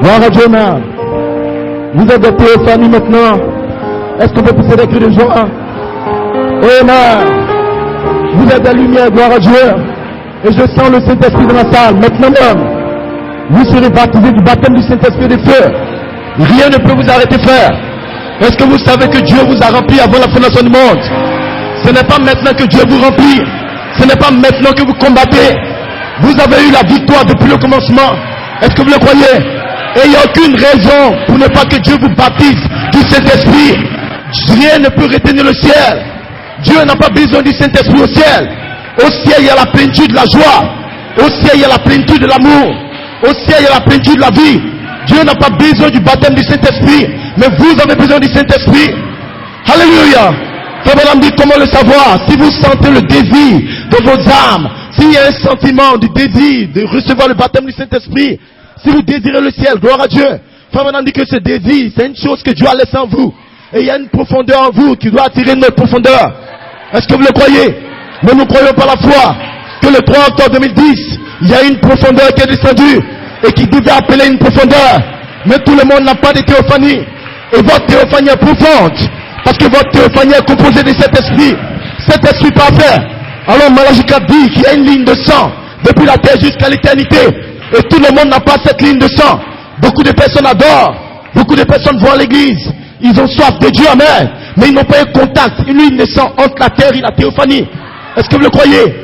Gloire à Dieu, man. Vous êtes des théophanies maintenant. Est-ce qu'on peut pousser des cris de joie? Amen. Vous êtes la lumière, gloire à Dieu. Et je sens le Saint-Esprit dans la salle. Maintenant même, vous serez baptisés du baptême du Saint-Esprit et des feux. Rien ne peut vous arrêter, frère. Est-ce que vous savez que Dieu vous a rempli avant la fondation du monde? Ce n'est pas maintenant que Dieu vous remplit. Ce n'est pas maintenant que vous combattez. Vous avez eu la victoire depuis le commencement. Est-ce que vous le croyez? Et il n'y a aucune raison pour ne pas que Dieu vous baptise du Saint-Esprit. Rien ne peut retenir le ciel. Dieu n'a pas besoin du Saint-Esprit au ciel. Au ciel, il y a la plénitude de la joie. Au ciel, il y a la plénitude de l'amour. Au ciel, il y a la plénitude de la vie. Dieu n'a pas besoin du baptême du Saint-Esprit. Mais vous avez besoin du Saint-Esprit. Alléluia. Frère, dit comment le savoir? Si vous sentez le désir de vos âmes, s'il y a un sentiment du désir de recevoir le baptême du Saint-Esprit, si vous désirez le ciel, gloire à Dieu. Frère, dit que ce désir, c'est une chose que Dieu a laissée en vous. Et il y a une profondeur en vous qui doit attirer notre profondeur. Est-ce que vous le croyez? Mais nous croyons par la foi que le 3 octobre 2010, il y a une profondeur qui est descendue et qui devait appeler une profondeur. Mais tout le monde n'a pas de théophanie. Et votre théophanie est profonde. Parce que votre théophanie est composée de cet esprit. Cet esprit parfait. Alors Malachi 4 dit qu'il y a une ligne de sang depuis la terre jusqu'à l'éternité. Et tout le monde n'a pas cette ligne de sang. Beaucoup de personnes adorent. Beaucoup de personnes vont à l'église. Ils ont soif de Dieu, amen. Mais ils n'ont pas eu contact, une ligne de sang entre la terre et la théophanie. Est-ce que vous le croyez?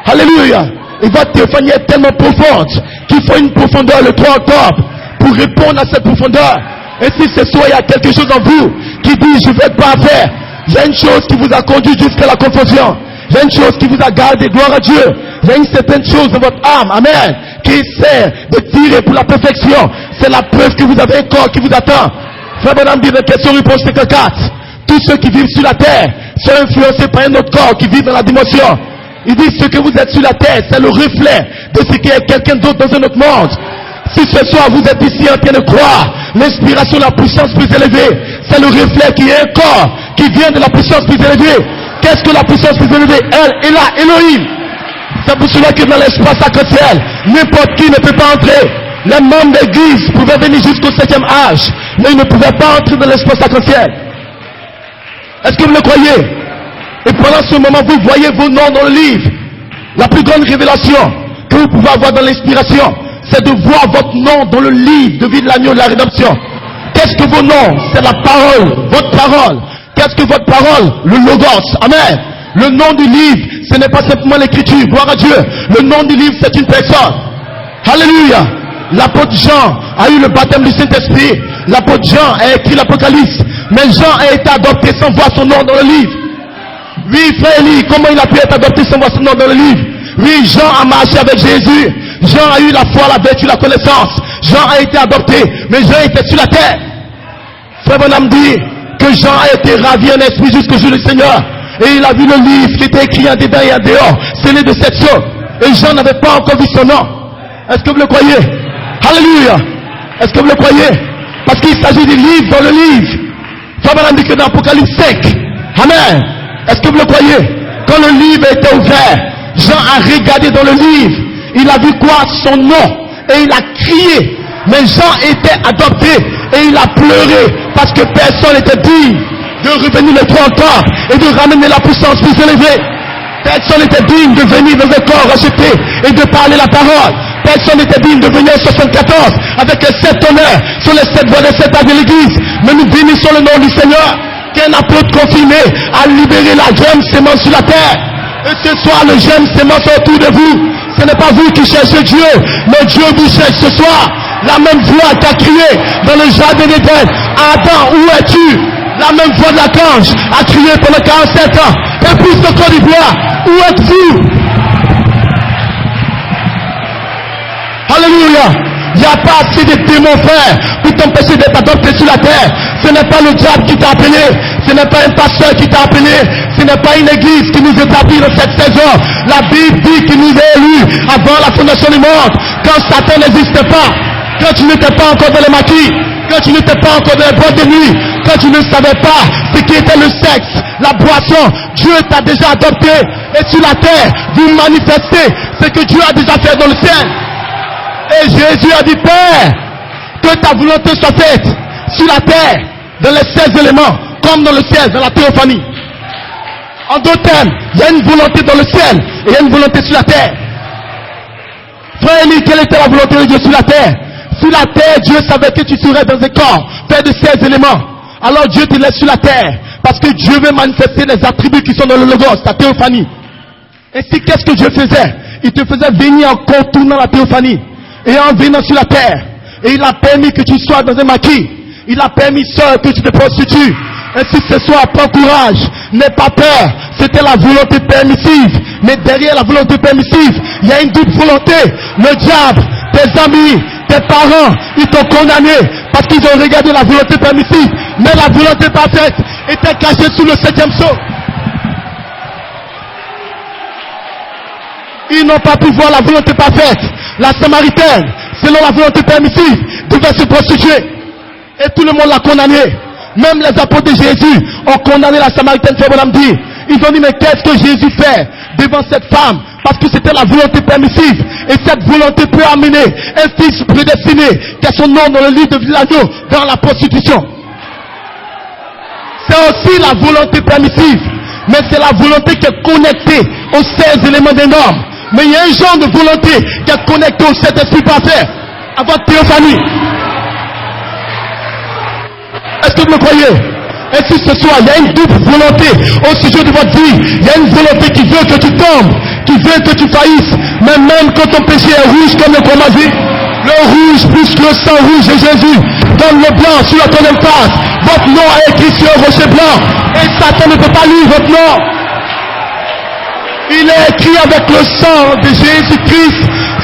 Alléluia. Et votre théophanie est tellement profonde qu'il faut une profondeur le 3 octobre pour répondre à cette profondeur. Et si ce soir il y a quelque chose en vous qui dit je ne vais pas faire, il y a une chose qui vous a conduit jusqu'à la confusion. Il y a une chose qui vous a gardé, gloire à Dieu. Il y a une certaine chose dans votre âme, amen, qui essaie de tirer pour la perfection. C'est la preuve que vous avez un corps qui vous attend. Frère Bonhomme dit dans question-réponse 54. Tous ceux qui vivent sur la terre sont influencés par un autre corps qui vit dans la dimension. Il dit ce que vous êtes sur la terre, c'est le reflet de ce qu'il y a quelqu'un d'autre dans un autre monde. Si ce soir vous êtes ici en train de croire l'inspiration de la puissance plus élevée, c'est le reflet qui est un corps qui vient de la puissance plus élevée. Qu'est-ce que la puissance plus élevée? Elle est là, Elohim. C'est pour cela que dans l'espace sacré, n'importe qui ne peut pas entrer. Les membres d'église pouvaient venir jusqu'au 7e âge, mais ils ne pouvaient pas entrer dans l'espace sacré. Est-ce que vous le croyez? Et pendant ce moment, vous voyez vos noms dans le livre. La plus grande révélation que vous pouvez avoir dans l'inspiration, c'est de voir votre nom dans le livre de vie de l'agneau de la rédemption. Qu'est-ce que vos noms? C'est la parole, votre parole. Qu'est-ce que votre parole? Le logos. Amen. Le nom du livre, ce n'est pas simplement l'écriture. Gloire à Dieu. Le nom du livre, c'est une personne. Alléluia. L'apôtre Jean a eu le baptême du Saint-Esprit. L'apôtre Jean a écrit l'Apocalypse. Mais Jean a été adopté sans voir son nom dans le livre. Oui, frère Élie, comment il a pu être adopté sans voir son nom dans le livre? Oui, Jean a marché avec Jésus. Jean a eu la foi, la vertu, la connaissance. Jean a été adopté, mais Jean était sur la terre. Frère Bonhomme dit que Jean a été ravi en esprit jusqu'au jour du Seigneur. Et il a vu le livre qui était écrit en dedans et en dehors, scellé de 7 sceaux. Et Jean n'avait pas encore vu son nom. Est-ce que vous le croyez? Alléluia. Est-ce que vous le croyez? Parce qu'il s'agit du livre dans le livre. Frère Bonhomme dit que dans l'Apocalypse 5. Amen. Est-ce que vous le croyez? Quand le livre était ouvert, Jean a regardé dans le livre. Il a vu quoi? Son nom. Et il a crié. Mais Jean était adopté. Et il a pleuré. Parce que personne n'était digne de revenir le 3 octobre et de ramener la puissance plus élevée. Personne n'était digne de venir dans un corps racheté et de parler la parole. Personne n'était digne de venir en 74 avec les 7 honneurs sur les 7 voies des 7 âges de l'église. Mais nous bénissons le nom du Seigneur, qu'un apôtre confirmé a libéré la germe sémence sur la terre. Et ce soir, le germe sémence autour de vous. Ce n'est pas vous qui cherchez Dieu, mais Dieu vous cherche ce soir. La même voix qui a crié dans le jardin d'Éden. Adam, où es-tu? La même voix de l'archange a crié pendant 47 ans. Et puis de Côte d'Ivoire, où êtes-vous? Alléluia. Il n'y a pas assez de démons, frère, pour t'empêcher d'être adopté sur la terre. Ce n'est pas le diable qui t'a appelé. Ce n'est pas un pasteur qui t'a appelé. Ce n'est pas une église qui nous établit dans cette saison. La Bible dit qu'il nous a élus avant la fondation du monde. Quand Satan n'existait pas. Quand tu n'étais pas encore dans les maquis. Quand tu n'étais pas encore dans les boîtes de nuit. Quand tu ne savais pas ce qui était le sexe, la boisson. Dieu t'a déjà adopté. Et sur la terre, vous manifestez ce que Dieu a déjà fait dans le ciel. Et Jésus a dit, Père, Que ta volonté soit faite sur la terre, dans les 16 éléments, comme dans le ciel, dans la théophanie. En d'autres termes, il y a une volonté dans le ciel et il y a une volonté sur la terre. Frère Élie, quelle était la volonté de Dieu sur la terre? Sur la terre, Dieu savait que tu serais dans un corps fait de 16 éléments. Alors Dieu te laisse sur la terre parce que Dieu veut manifester les attributs qui sont dans le Logos, la théophanie. Ainsi, qu'est-ce que Dieu faisait? Il te faisait venir en contournant la théophanie et en venant sur la terre. Et il a permis que tu sois dans un maquis. Il a permis seul que tu te prostitues. Ainsi ce soir, prends courage, n'aie pas peur. C'était la volonté permissive. Mais derrière la volonté permissive, il y a une double volonté. Le diable, tes amis, tes parents, ils t'ont condamné parce qu'ils ont regardé la volonté permissive. Mais la volonté parfaite était cachée sous le 7e sceau. Ils n'ont pas pu voir la volonté parfaite. La Samaritaine, selon la volonté permissive, devait se prostituer. Et tout le monde l'a condamné. Même les apôtres de Jésus ont condamné la Samaritaine, frère Branham dit. Ils ont dit, mais qu'est-ce que Jésus fait devant cette femme? Parce que c'était la volonté permissive. Et cette volonté peut amener un fils prédestiné, qui a son nom dans le livre de l'agneau, dans la prostitution. C'est aussi la volonté permissive. Mais c'est la volonté qui est connectée aux 16 éléments des normes. Mais il y a un genre de volonté qui est connectée au Saint-Esprit parfait, à votre théophanie. Est-ce que vous me croyez? Et si ce soir, il y a une double volonté au sujet de votre vie, il y a une volonté qui veut que tu tombes, qui veut que tu faillisses, mais même quand ton péché est rouge comme le chromasie, le rouge plus que le sang rouge de Jésus, donne le blanc sur la troisième face. Votre nom est écrit sur un rocher blanc, et Satan ne peut pas lire votre nom. Il est écrit avec le sang de Jésus-Christ.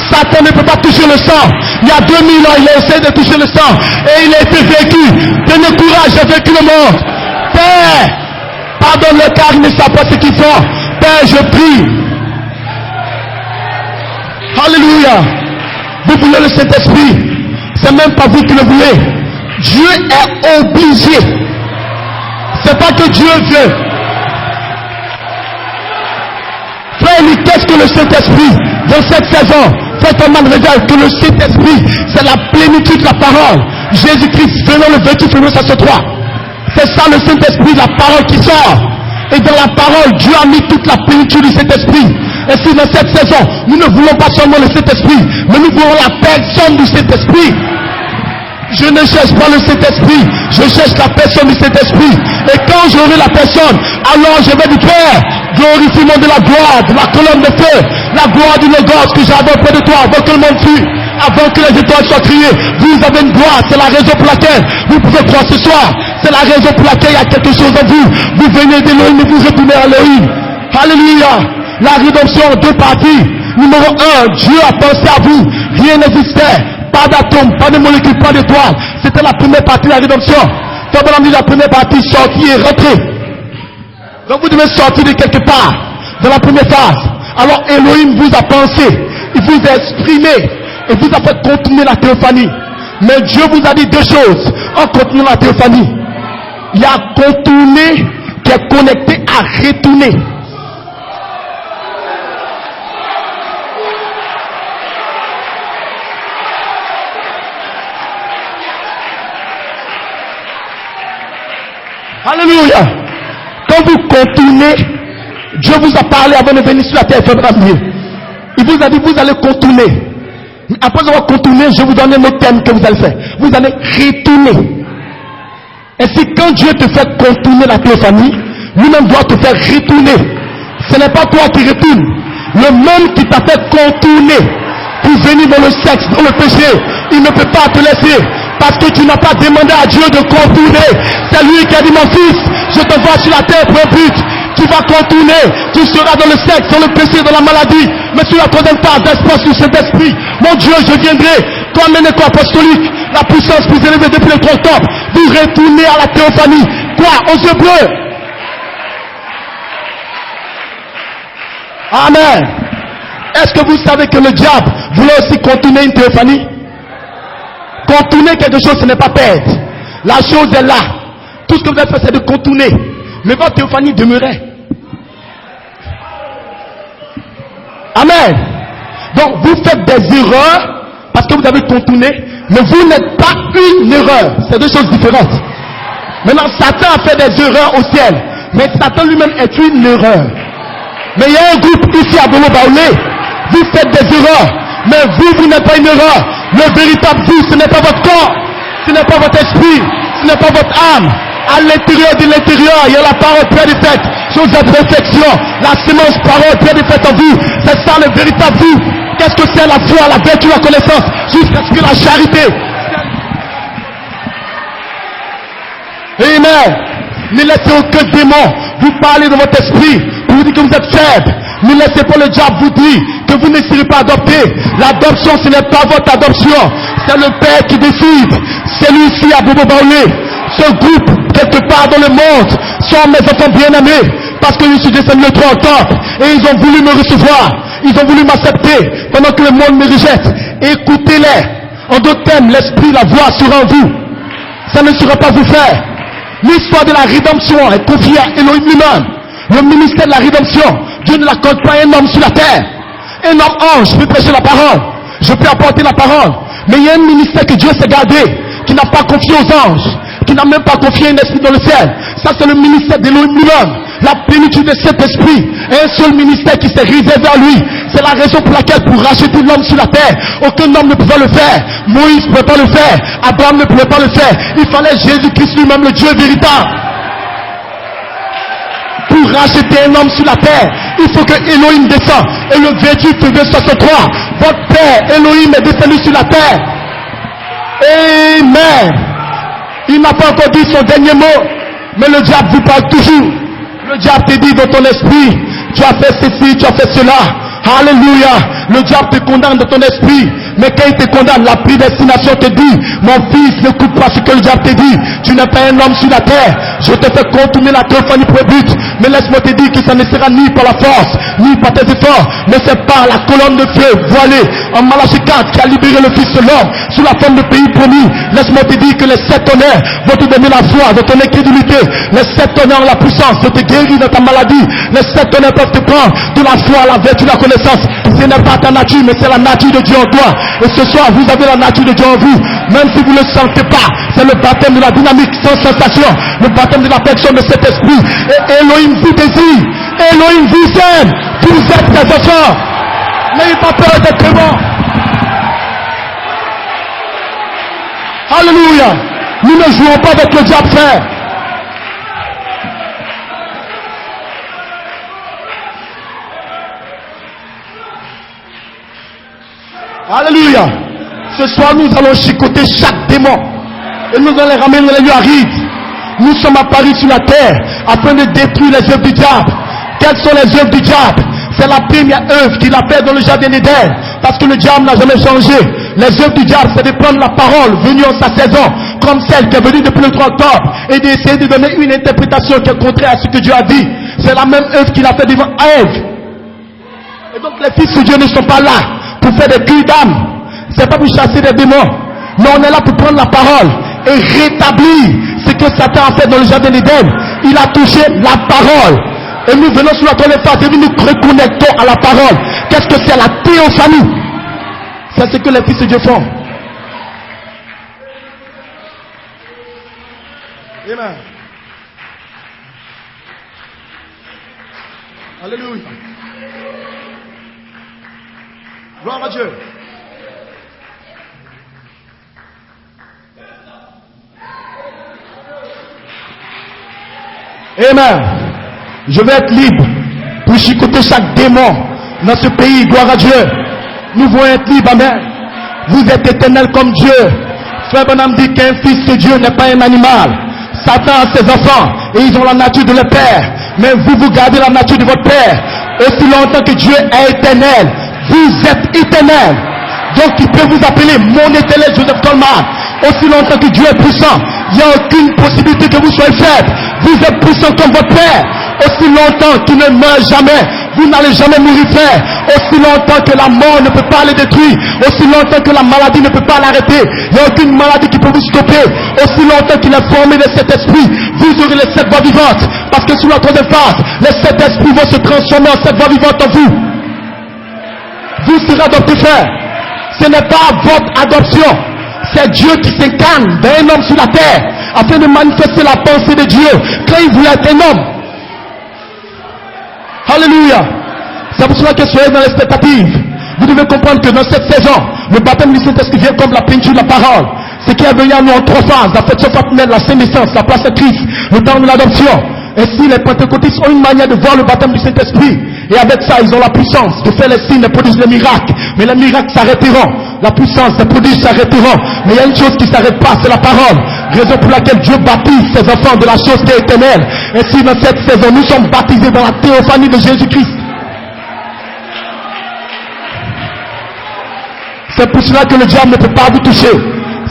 Satan ne peut pas toucher le sang. Il y a 2000 ans, il a essayé de toucher le sang. Et il a été vaincu. Tenez courage, j'ai vaincu le monde. Père, pardonne-le car ils ne savent pas ce qu'ils font. Père, je prie. Alléluia. Vous voulez le Saint-Esprit. C'est même pas vous qui le voulez. Dieu est obligé. C'est pas que Dieu veut. Frère, qu'est-ce que le Saint-Esprit dans cette saison? Faites un mal régal que le Saint-Esprit, c'est la plénitude de la parole. Jésus-Christ venant le 28 février 1963. C'est ça le Saint-Esprit, la parole qui sort. Et dans la parole, Dieu a mis toute la plénitude du Saint-Esprit. Et si dans cette saison, nous ne voulons pas seulement le Saint-Esprit, mais nous voulons la personne du Saint-Esprit. Je ne cherche pas le Saint-Esprit, je cherche la personne du Saint-Esprit. Et quand j'aurai la personne, alors je vais du Père, glorifie-moi de la gloire, de la colonne de feu, la gloire du Logos que j'ai auprès de toi, avant que le monde fût, avant que les étoiles soient criées. Vous avez une gloire, c'est la raison pour laquelle vous pouvez croire ce soir. C'est la raison pour laquelle il y a quelque chose en vous. Vous venez d'Élohim et vous retournez à Élohim. Alléluia. La rédemption en deux parties. Numéro 1, Dieu a pensé à vous. Rien n'existait. Pas d'atome, pas de molécules, pas d'étoiles. C'était la première partie de la rédemption. Quand on a dit la première partie, sortie et rentrée. Donc vous devez sortir de quelque part, dans la première phase. Alors Elohim vous a pensé, il vous a exprimé, et vous a fait contourner la théophanie. Mais Dieu vous a dit deux choses en contournant la théophanie. Il y a contourner qui est connecté à retourner. Alléluia. Quand vous contournez, Dieu vous a parlé avant de venir sur la terre. Il vous a dit, vous allez contourner. Après avoir contourné, je vous donne un autre thème que vous allez faire. Vous allez retourner. Ainsi, quand Dieu te fait contourner la théophanie, lui-même doit te faire retourner. Ce n'est pas toi qui retourne. Le même qui t'a fait contourner pour venir dans le sexe, dans le péché, il ne peut pas te laisser. Parce que tu n'as pas demandé à Dieu de contourner. C'est lui qui a dit, mon fils, je te vois sur la terre pour un but. Tu vas contourner. Tu seras dans le sexe, dans le péché, dans la maladie. Mais sur la troisième phase d'espace du Saint-Esprit, mon Dieu, je viendrai comme un écho apostolique, la puissance plus élevée depuis le trône top, pour retourner à la théophanie. Quoi? Aux yeux bleus. Amen. Est-ce que vous savez que le diable voulait aussi contourner une théophanie? Contourner quelque chose, ce n'est pas perdre. La chose est là. Tout ce que vous avez fait, c'est de contourner. Mais votre théophanie demeurait. Amen. Donc, vous faites des erreurs parce que vous avez contourné, Mais vous n'êtes pas une erreur. C'est deux choses différentes. Maintenant, Satan a fait des erreurs au ciel. Mais Satan lui-même est une erreur. Mais il y a un groupe ici à Bobo Baoulé. Vous faites des erreurs. Mais vous n'êtes pas une erreur. Le véritable vous, ce n'est pas votre corps. Ce n'est pas votre esprit. Ce n'est pas votre âme. À l'intérieur de l'intérieur, il y a la parole pleine de faite. Chose de perfection. La sémence parole pleine de faite en vous. C'est ça le véritable vous. Qu'est-ce que c'est la foi, la vertu, la connaissance? Jusqu'à ce que la charité. Amen. Ne laissez aucun démon vous parler de votre esprit pour vous dire que vous êtes faible. Ne laissez pas le diable vous dire que vous ne serez pas adopté. L'adoption, ce n'est pas votre adoption. C'est le Père qui décide. C'est lui ici à Bobo Baoulé. Ce groupe, quelque part dans le monde, sont mes enfants bien-aimés. Parce que je suis descendu le 3 octobre. Et ils ont voulu me recevoir. Ils ont voulu m'accepter pendant que le monde me rejette. Écoutez-les. En d'autres termes, l'esprit, la voix sera en vous. Ça ne sera pas vous faire. L'histoire de la rédemption est confiée à Elohim lui-même. Le ministère de la rédemption, Dieu ne l'accorde pas à un homme sur la terre. Un homme ange peut prêcher la parole. Je peux apporter la parole. Mais il y a un ministère que Dieu s'est gardé, qui n'a pas confié aux anges, qui n'a même pas confié un esprit dans le ciel. Ça, c'est le ministère d'Elohim lui-même. La plénitude de cet esprit. Un seul ministère qui s'est réservé à lui. C'est la raison pour laquelle, pour racheter l'homme sur la terre, aucun homme ne pouvait le faire. Moïse ne pouvait pas le faire. Abraham ne pouvait pas le faire. Il fallait Jésus-Christ lui-même, le Dieu véritable. Pour racheter un homme sur la terre, il faut que Elohim descende. Et le 28 février 63, votre Père, Elohim, est descendu sur la terre. Amen. Il n'a pas encore dit son dernier mot, mais le diable vous parle toujours. Le diable te dit dans ton esprit, tu as fait ceci, tu as fait cela. Alléluia. Le diable te condamne dans ton esprit. Mais quand il te condamne, la prédestination te dit, mon fils, n'écoute pas ce que le diable te dit. Tu n'es pas un homme sur la terre. Je te fais contourner la théophanie pour le but. Mais laisse-moi te dire que ça ne sera ni par la force, ni par tes efforts, mais c'est par la colonne de feu voilée en Malachie 4 qui a libéré le Fils de l'homme sous la forme de pays promis. Laisse-moi te dire que les 7 honneurs vont te donner la foi de ton incrédulité. Les 7 honneurs ont la puissance de te guérir de ta maladie. Les 7 honneurs peuvent te prendre de la foi, la vertu, la connaissance. Ce n'est pas ta nature, mais c'est la nature de Dieu en toi. Et ce soir, vous avez la nature de Dieu en vous. Même si vous ne le sentez pas, c'est le baptême de la dynamique sans sensation. Le baptême de la perfection de cet esprit. Et Elohim vous désire. Elohim vous aime. Vous êtes des enfants. N'ayez pas peur d'être témoins. Alléluia. Nous ne jouons pas avec le diable, frère. Alléluia. Ce soir, nous allons chicoter chaque démon. Et nous allons les ramener dans les lieux arides. Nous sommes apparus sur la terre afin de détruire les œuvres du diable. Quelles sont les œuvres du diable? C'est la première œuvre qu'il a faite dans le jardin d'Éden. Parce que le diable n'a jamais changé. Les œuvres du diable, c'est de prendre la parole venue en sa saison, comme celle qui est venue depuis le 3 octobre, et d'essayer de donner une interprétation qui est contraire à ce que Dieu a dit. C'est la même œuvre qu'il a fait devant Ève. Et donc les fils de Dieu ne sont pas là pour faire des cris d'âme. C'est pas pour chasser des démons. Mais on est là pour prendre la parole et rétablir ce que Satan a fait dans le jardin d'Éden. Il a touché la parole. Et nous venons sur la troisième phase et nous nous reconnectons à la parole. Qu'est-ce que c'est la théophanie? C'est ce que les fils de Dieu font. Amen. Alléluia. Gloire à Dieu. Amen. Je vais être libre pour chicoter chaque démon dans ce pays. Gloire à Dieu. Nous voulons être libres. Amen. Vous êtes éternels comme Dieu. Frère Branham dit qu'un fils de Dieu n'est pas un animal. Satan a ses enfants et ils ont la nature de leur père. Mais vous, vous gardez la nature de votre père. Aussi longtemps que Dieu est éternel, vous êtes éternel. Donc il peut vous appeler mon éternel Joseph Coleman. Aussi longtemps que Dieu est puissant, il n'y a aucune possibilité que vous soyez faible. Vous êtes puissant comme votre père. Aussi longtemps qu'il ne meurt jamais, vous n'allez jamais mourir, frère. Aussi longtemps que la mort ne peut pas les détruire, aussi longtemps que la maladie ne peut pas l'arrêter, il n'y a aucune maladie qui peut vous stopper. Aussi longtemps qu'il est formé de cet esprit, vous aurez les 7 voix vivantes. Parce que sous la troisième phase, les 7 esprits vont se transformer en 7 voix vivantes en vous. Vous serez adopté, frère. Ce n'est pas votre adoption, C'est Dieu qui s'incarne d'un homme sur la terre afin de manifester la pensée de Dieu quand il voulait être un homme. Alléluia. C'est pour cela que soyez dans l'expectative. Vous devez comprendre que dans cette saison, le baptême du Saint-Esprit vient comme la peinture de la parole. Ce qui est venu à nous en 3 phases: l'affection paternelle, la Saint-Naissance, la place de Christ, le temps de l'adoption. Ainsi, les pentecôtistes ont une manière de voir le baptême du Saint-Esprit. Et avec ça, ils ont la puissance de faire les signes, de produire les miracles. Mais les miracles s'arrêteront. La puissance des prodiges s'arrêteront. Mais il y a une chose qui ne s'arrête pas, c'est la parole. Raison pour laquelle Dieu baptise ses enfants de la chose qui est éternelle. Ainsi, dans cette saison, nous sommes baptisés dans la théophanie de Jésus-Christ. C'est pour cela que le diable ne peut pas vous toucher.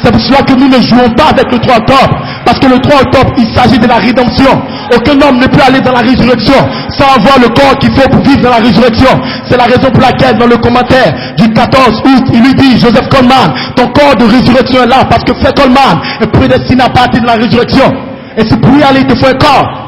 C'est pour cela que nous ne jouons pas avec le 3 octobre. Parce que le 3 octobre, il s'agit de la rédemption. Aucun homme ne peut aller dans la résurrection sans avoir le corps qu'il faut pour vivre dans la résurrection. C'est la raison pour laquelle dans le commentaire du 14 août, il lui dit: Joseph Coleman, ton corps de résurrection est là parce que Frère Coleman est prédestiné à partir de la résurrection. Et si pour y aller, il te faut un corps.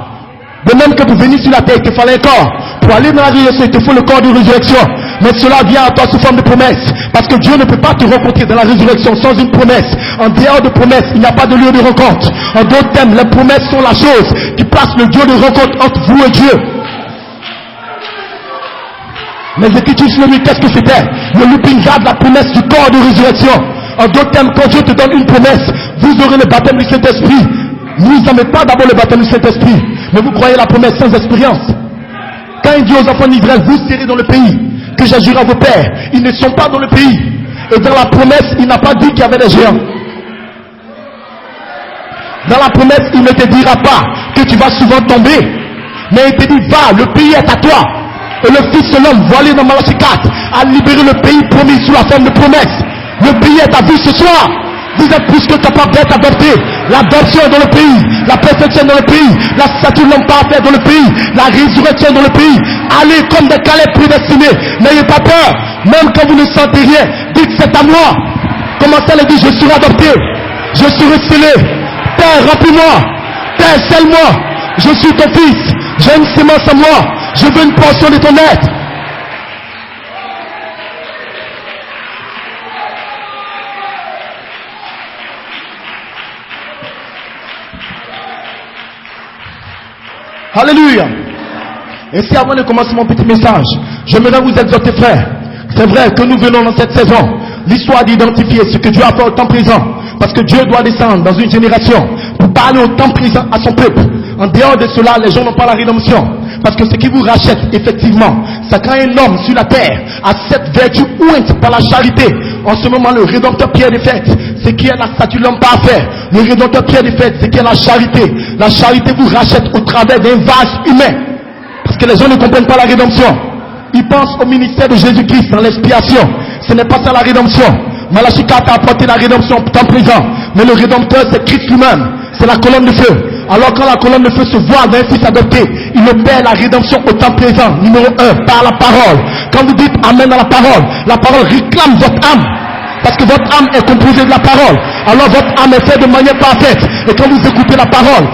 De même que pour venir sur la terre, il te fallait un corps. Pour aller dans la résurrection, il te faut le corps de résurrection. Mais cela vient à toi sous forme de promesse. Parce que Dieu ne peut pas te rencontrer dans la résurrection sans une promesse. En dehors de promesse, il n'y a pas de lieu de rencontre. En d'autres termes, les promesses sont la chose qui place le lieu de rencontre entre vous et Dieu. Les Écritures sur lui, qu'est-ce que c'était? Le looping de la promesse du corps de résurrection. En d'autres termes, quand Dieu te donne une promesse, vous aurez le baptême du Saint-Esprit. Vous n'avez pas d'abord le baptême du Saint-Esprit, mais vous croyez la promesse sans expérience. Quand il dit aux enfants d'Israël: vous serez dans le pays que j'ai juré à vos pères, ils ne sont pas dans le pays. Et dans la promesse, il n'a pas dit qu'il y avait des géants. Dans la promesse, il ne te dira pas que tu vas souvent tomber, mais il te dit: va, le pays est à toi. Et le Fils de l'homme, voilé dans Malachie 4, a libéré le pays promis sous la forme de promesse. Le pays est à vous ce soir. Vous êtes plus que capable d'être adopté. L'adoption est dans le pays, la perfection est dans le pays, la statue de l'homme parfait dans le pays, la résurrection dans le pays. Allez comme des calais prédestinés. N'ayez pas peur. Même quand vous ne sentez rien, dites: c'est à moi. Commencez à le dire: je serai adopté, je serai scellé. Père, remplis-moi. Père, scelle-moi. Je suis ton fils. J'ai une sémence à moi. Je veux une portion de ton être. Alléluia. Et si avant de commencer mon petit message, j'aimerais vous exhorter, frère. C'est vrai que nous venons dans cette saison, l'histoire d'identifier ce que Dieu a fait au temps présent. Parce que Dieu doit descendre dans une génération pour parler au temps présent à son peuple. En dehors de cela, les gens n'ont pas la rédemption. Parce que ce qui vous rachète, effectivement, c'est quand un homme sur la terre a cette vertu ointe par la charité. En ce moment, le rédempteur Pierre des Fêtes, c'est qui est la statue de l'homme parfait. Le rédempteur Pierre des Fêtes, c'est qui est la charité. La charité vous rachète au travers d'un vase humain. Parce que les gens ne comprennent pas la rédemption. Ils pensent au ministère de Jésus-Christ dans l'expiation. Ce n'est pas ça la rédemption. Malachie 4 a apporté la rédemption au temps présent. Mais le rédempteur, c'est Christ lui-même. C'est la colonne de feu. Alors quand la colonne de feu se voit d'un fils adopté, il opère la rédemption au temps présent. Numéro 1, par la parole. Quand vous dites amen à la parole réclame votre âme. Parce que votre âme est composée de la parole. Alors votre âme est faite de manière parfaite. Et quand vous écoutez la parole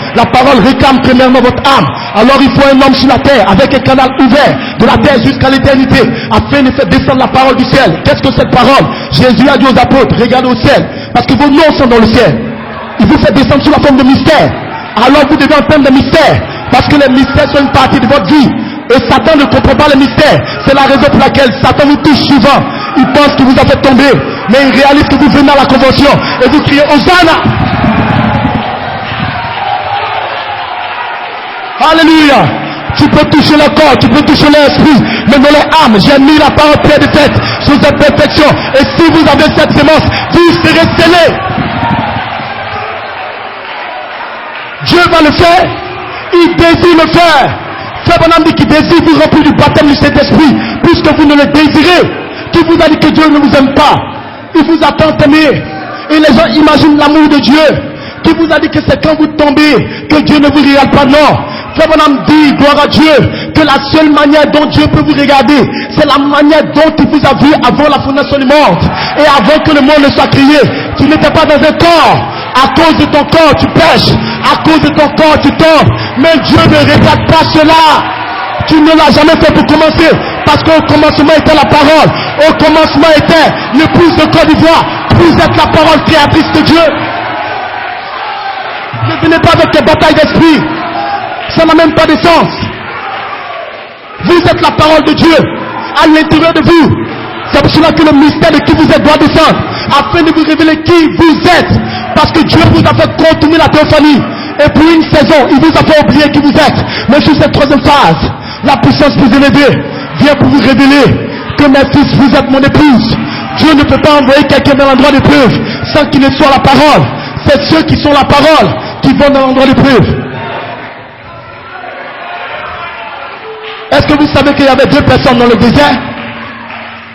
réclame premièrement votre âme. Alors il faut un homme sur la terre avec un canal ouvert de la terre jusqu'à l'éternité afin de faire descendre la parole du ciel. Qu'est-ce que cette parole? Jésus a dit aux apôtres: regardez au ciel, parce que vos noms sont dans le ciel. Il vous fait descendre sous la forme de mystère. Alors vous devez entendre des mystères, parce que les mystères sont une partie de votre vie. Et Satan ne comprend pas les mystères. C'est la raison pour laquelle Satan vous touche souvent. Il pense qu'il vous a fait tomber, mais il réalise que vous venez à la convention et vous criez Hosanna. Alléluia. Tu peux toucher le corps, tu peux toucher l'esprit, mais dans l'âme, j'ai mis la parole Pierre des Fêtes sous cette perfection. Et si vous avez cette sémence, vous serez scellés. Dieu va le faire. Il désire le faire. Frère Branham dit qu'il désire vous remplir du baptême du Saint-Esprit, puisque vous ne le désirez. Qui vous a dit que Dieu ne vous aime pas? Il vous a tant aimé. Et les gens imaginent l'amour de Dieu. Qui vous a dit que c'est quand vous tombez que Dieu ne vous regarde pas? Non. Frère Branham dit, gloire à Dieu, que la seule manière dont Dieu peut vous regarder, c'est la manière dont il vous a vu avant la fondation du monde. Et avant que le monde ne soit créé. Tu n'étais pas dans un corps. À cause de ton corps, tu pèches. À cause de ton corps, tu tombes. Mais Dieu ne regarde pas cela. Tu ne l'as jamais fait pour commencer. Parce qu'au commencement était la parole. Au commencement était l'épouse de Côte d'Ivoire. Vous êtes la parole créatrice de Dieu. Ne venez pas avec des batailles d'esprit. Ça n'a même pas de sens. Vous êtes la parole de Dieu à l'intérieur de vous. C'est pour cela que le mystère de qui vous êtes doit descendre, afin de vous révéler qui vous êtes. Parce que Dieu vous a fait contourner la théophanie. Et pour une saison, il vous a fait oublier qui vous êtes. Mais sur cette troisième phase, la puissance plus élevée vient pour vous révéler que mes fils, vous êtes mon épouse. Dieu ne peut pas envoyer quelqu'un dans l'endroit d'épreuve sans qu'il ne soit la parole. C'est ceux qui sont la parole qui vont dans l'endroit d'épreuve. Est-ce que vous savez qu'il y avait 2 personnes dans le désert?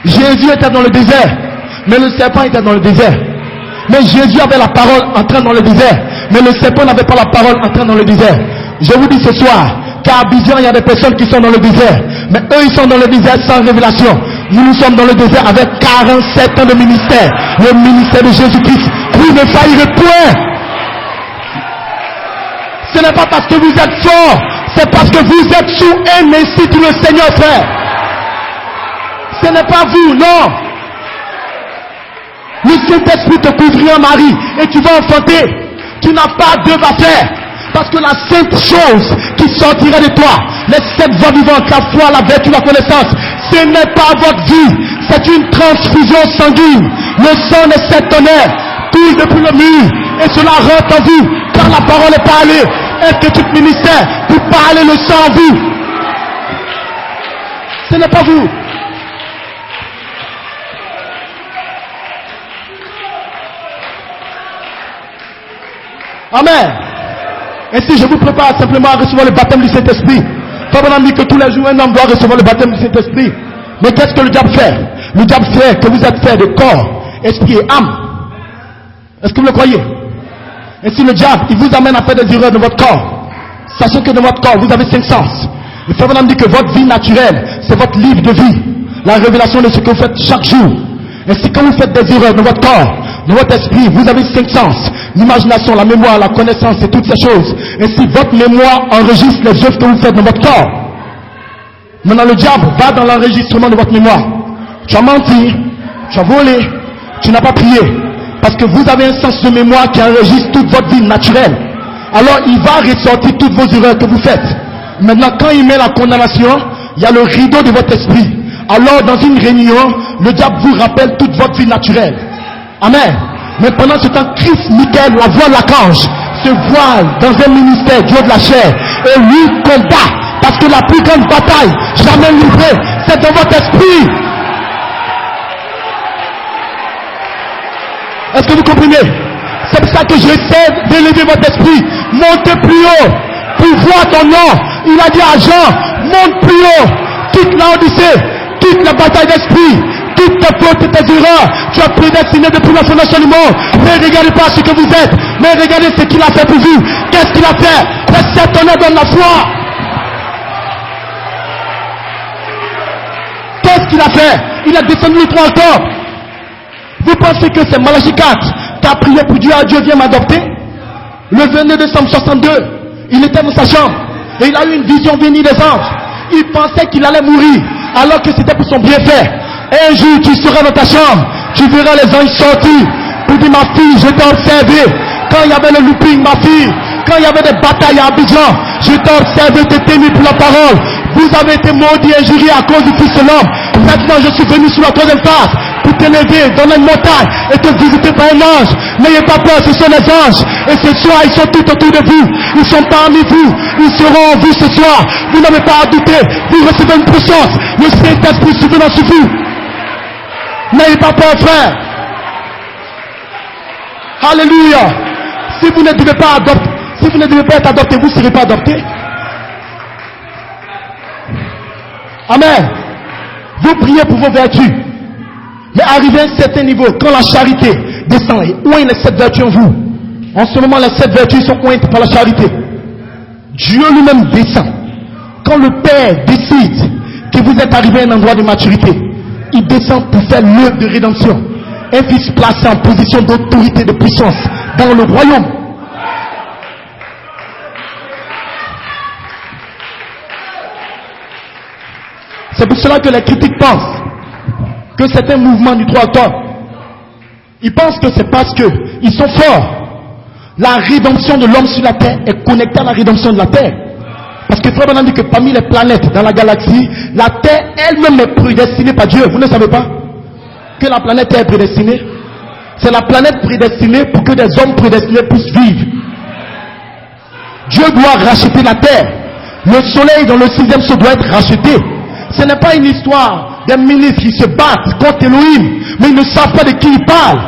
Jésus était dans le désert, mais le serpent était dans le désert. Mais Jésus avait la parole entrant dans le désert, mais le serpent n'avait pas la parole entrant dans le désert. Je vous dis ce soir qu'à Abidjan, il y a des personnes qui sont dans le désert, mais eux ils sont dans le désert sans révélation. Nous sommes dans le désert avec 47 ans de ministère, le ministère de Jésus-Christ. Vous ne faillirez point. Ce n'est pas parce que vous êtes fort, c'est parce que vous êtes sous un ainsi tout le Seigneur, frère. Ce n'est pas vous, non. Le Saint-Esprit te couvrira, Marie, et tu vas enfanter. Tu n'as pas d'œuvre à faire. Parce que la sainte chose qui sortira de toi, les 7 voies vivantes, la foi, la vertu, la connaissance, ce n'est pas votre vie, c'est une transfusion sanguine. Le sang des 7 tonnerres coule depuis le mur, et cela rentre en vous, car la parole est parlée. Est-ce que tout ministère peut parler le sang en vous? Ce n'est pas vous. Amen. Ainsi, je vous prépare simplement à recevoir le baptême du Saint-Esprit. Papa dit que tous les jours, un homme doit recevoir le baptême du Saint-Esprit. Mais qu'est-ce que le diable fait? Le diable fait que vous êtes fait de corps, esprit et âme. Est-ce que vous le croyez? Ainsi, le diable, il vous amène à faire des erreurs de votre corps. Sachez que dans votre corps, vous avez 5 sens. Le Papa dit que votre vie naturelle, c'est votre livre de vie. La révélation de ce que vous faites chaque jour. Ainsi, quand vous faites des erreurs dans votre corps, dans votre esprit, vous avez 5 sens. L'imagination, la mémoire, la connaissance et toutes ces choses. Ainsi, votre mémoire enregistre les œuvres que vous faites dans votre corps. Maintenant, le diable va dans l'enregistrement de votre mémoire. Tu as menti, tu as volé, tu n'as pas prié. Parce que vous avez un sens de mémoire qui enregistre toute votre vie naturelle. Alors, il va ressortir toutes vos erreurs que vous faites. Maintenant, quand il met la condamnation, il y a le rideau de votre esprit. Alors, dans une réunion, le diable vous rappelle toute votre vie naturelle. Amen. Mais pendant ce temps, Christ, Michael, la voix de l'archange, se voile dans un ministère, Dieu de la chair, et lui combat. Parce que la plus grande bataille jamais livrée, c'est dans votre esprit. Est-ce que vous comprenez? C'est pour ça que j'essaie d'élever votre esprit. Montez plus haut pour voir ton nom. Il a dit à Jean, monte plus haut. Quitte l'Odyssée, quitte la bataille d'esprit, quitte tes fautes et tes erreurs. Tu as prédestiné depuis la fondation du monde. Ne regardez pas ce que vous êtes, mais regardez ce qu'il a fait pour vous. Qu'est-ce qu'il a fait? Les 7 tonnerres donnent la foi. Qu'est-ce qu'il a fait? Il a descendu le 3 octobre. Vous pensez que c'est Malachie 4 qui a prié pour Dieu, Dieu vient m'adopter? Le 22 décembre 62, il était dans sa chambre et il a eu une vision venue des anges. Il pensait qu'il allait mourir alors que c'était pour son bienfait. Un jour tu seras dans ta chambre, tu verras les anges sortir pour dire ma fille, je t'ai observé. Quand il y avait le looping, ma fille, quand il y avait des batailles à Abidjan, je t'ai observé, t'es tému pour la parole. Vous avez été maudits et injuriés à cause du Fils de l'homme. Maintenant je suis venu sur la troisième phase pour t'élever dans une montagne et te visiter par un ange. N'ayez pas peur, ce sont les anges. Et ce soir, ils sont tout autour de vous. Ils sont parmi vous. Ils seront en vous ce soir. Vous n'avez pas à douter. Vous recevez une puissance. Le Saint-Esprit souvenant sur vous. N'ayez pas peur, frère. Alléluia. Si vous ne devez pas adopter, si vous ne devez pas être adopté, vous ne serez pas adopté. Amen. Vous priez pour vos vertus. Mais arrivé à un certain niveau, quand la charité descend et oigne les 7 vertus en vous, en ce moment les 7 vertus sont ointes par la charité. Dieu lui-même descend. Quand le Père décide que vous êtes arrivé à un endroit de maturité, il descend pour faire l'œuvre de rédemption. Un fils placé en position d'autorité, de puissance dans le royaume. C'est pour cela que les critiques pensent que c'est un mouvement du 3 octobre. Ils pensent que c'est parce qu'ils sont forts. La rédemption de l'homme sur la terre est connectée à la rédemption de la terre. Parce que Frère Branham dit que parmi les planètes dans la galaxie, la terre elle-même est prédestinée par Dieu. Vous ne savez pas que la planète est prédestinée? C'est la planète prédestinée pour que des hommes prédestinés puissent vivre. Dieu doit racheter la terre. Le soleil dans le 6e sceau doit être racheté. Ce n'est pas une histoire des ministres qui se battent contre Elohim, mais ils ne savent pas de qui ils parlent.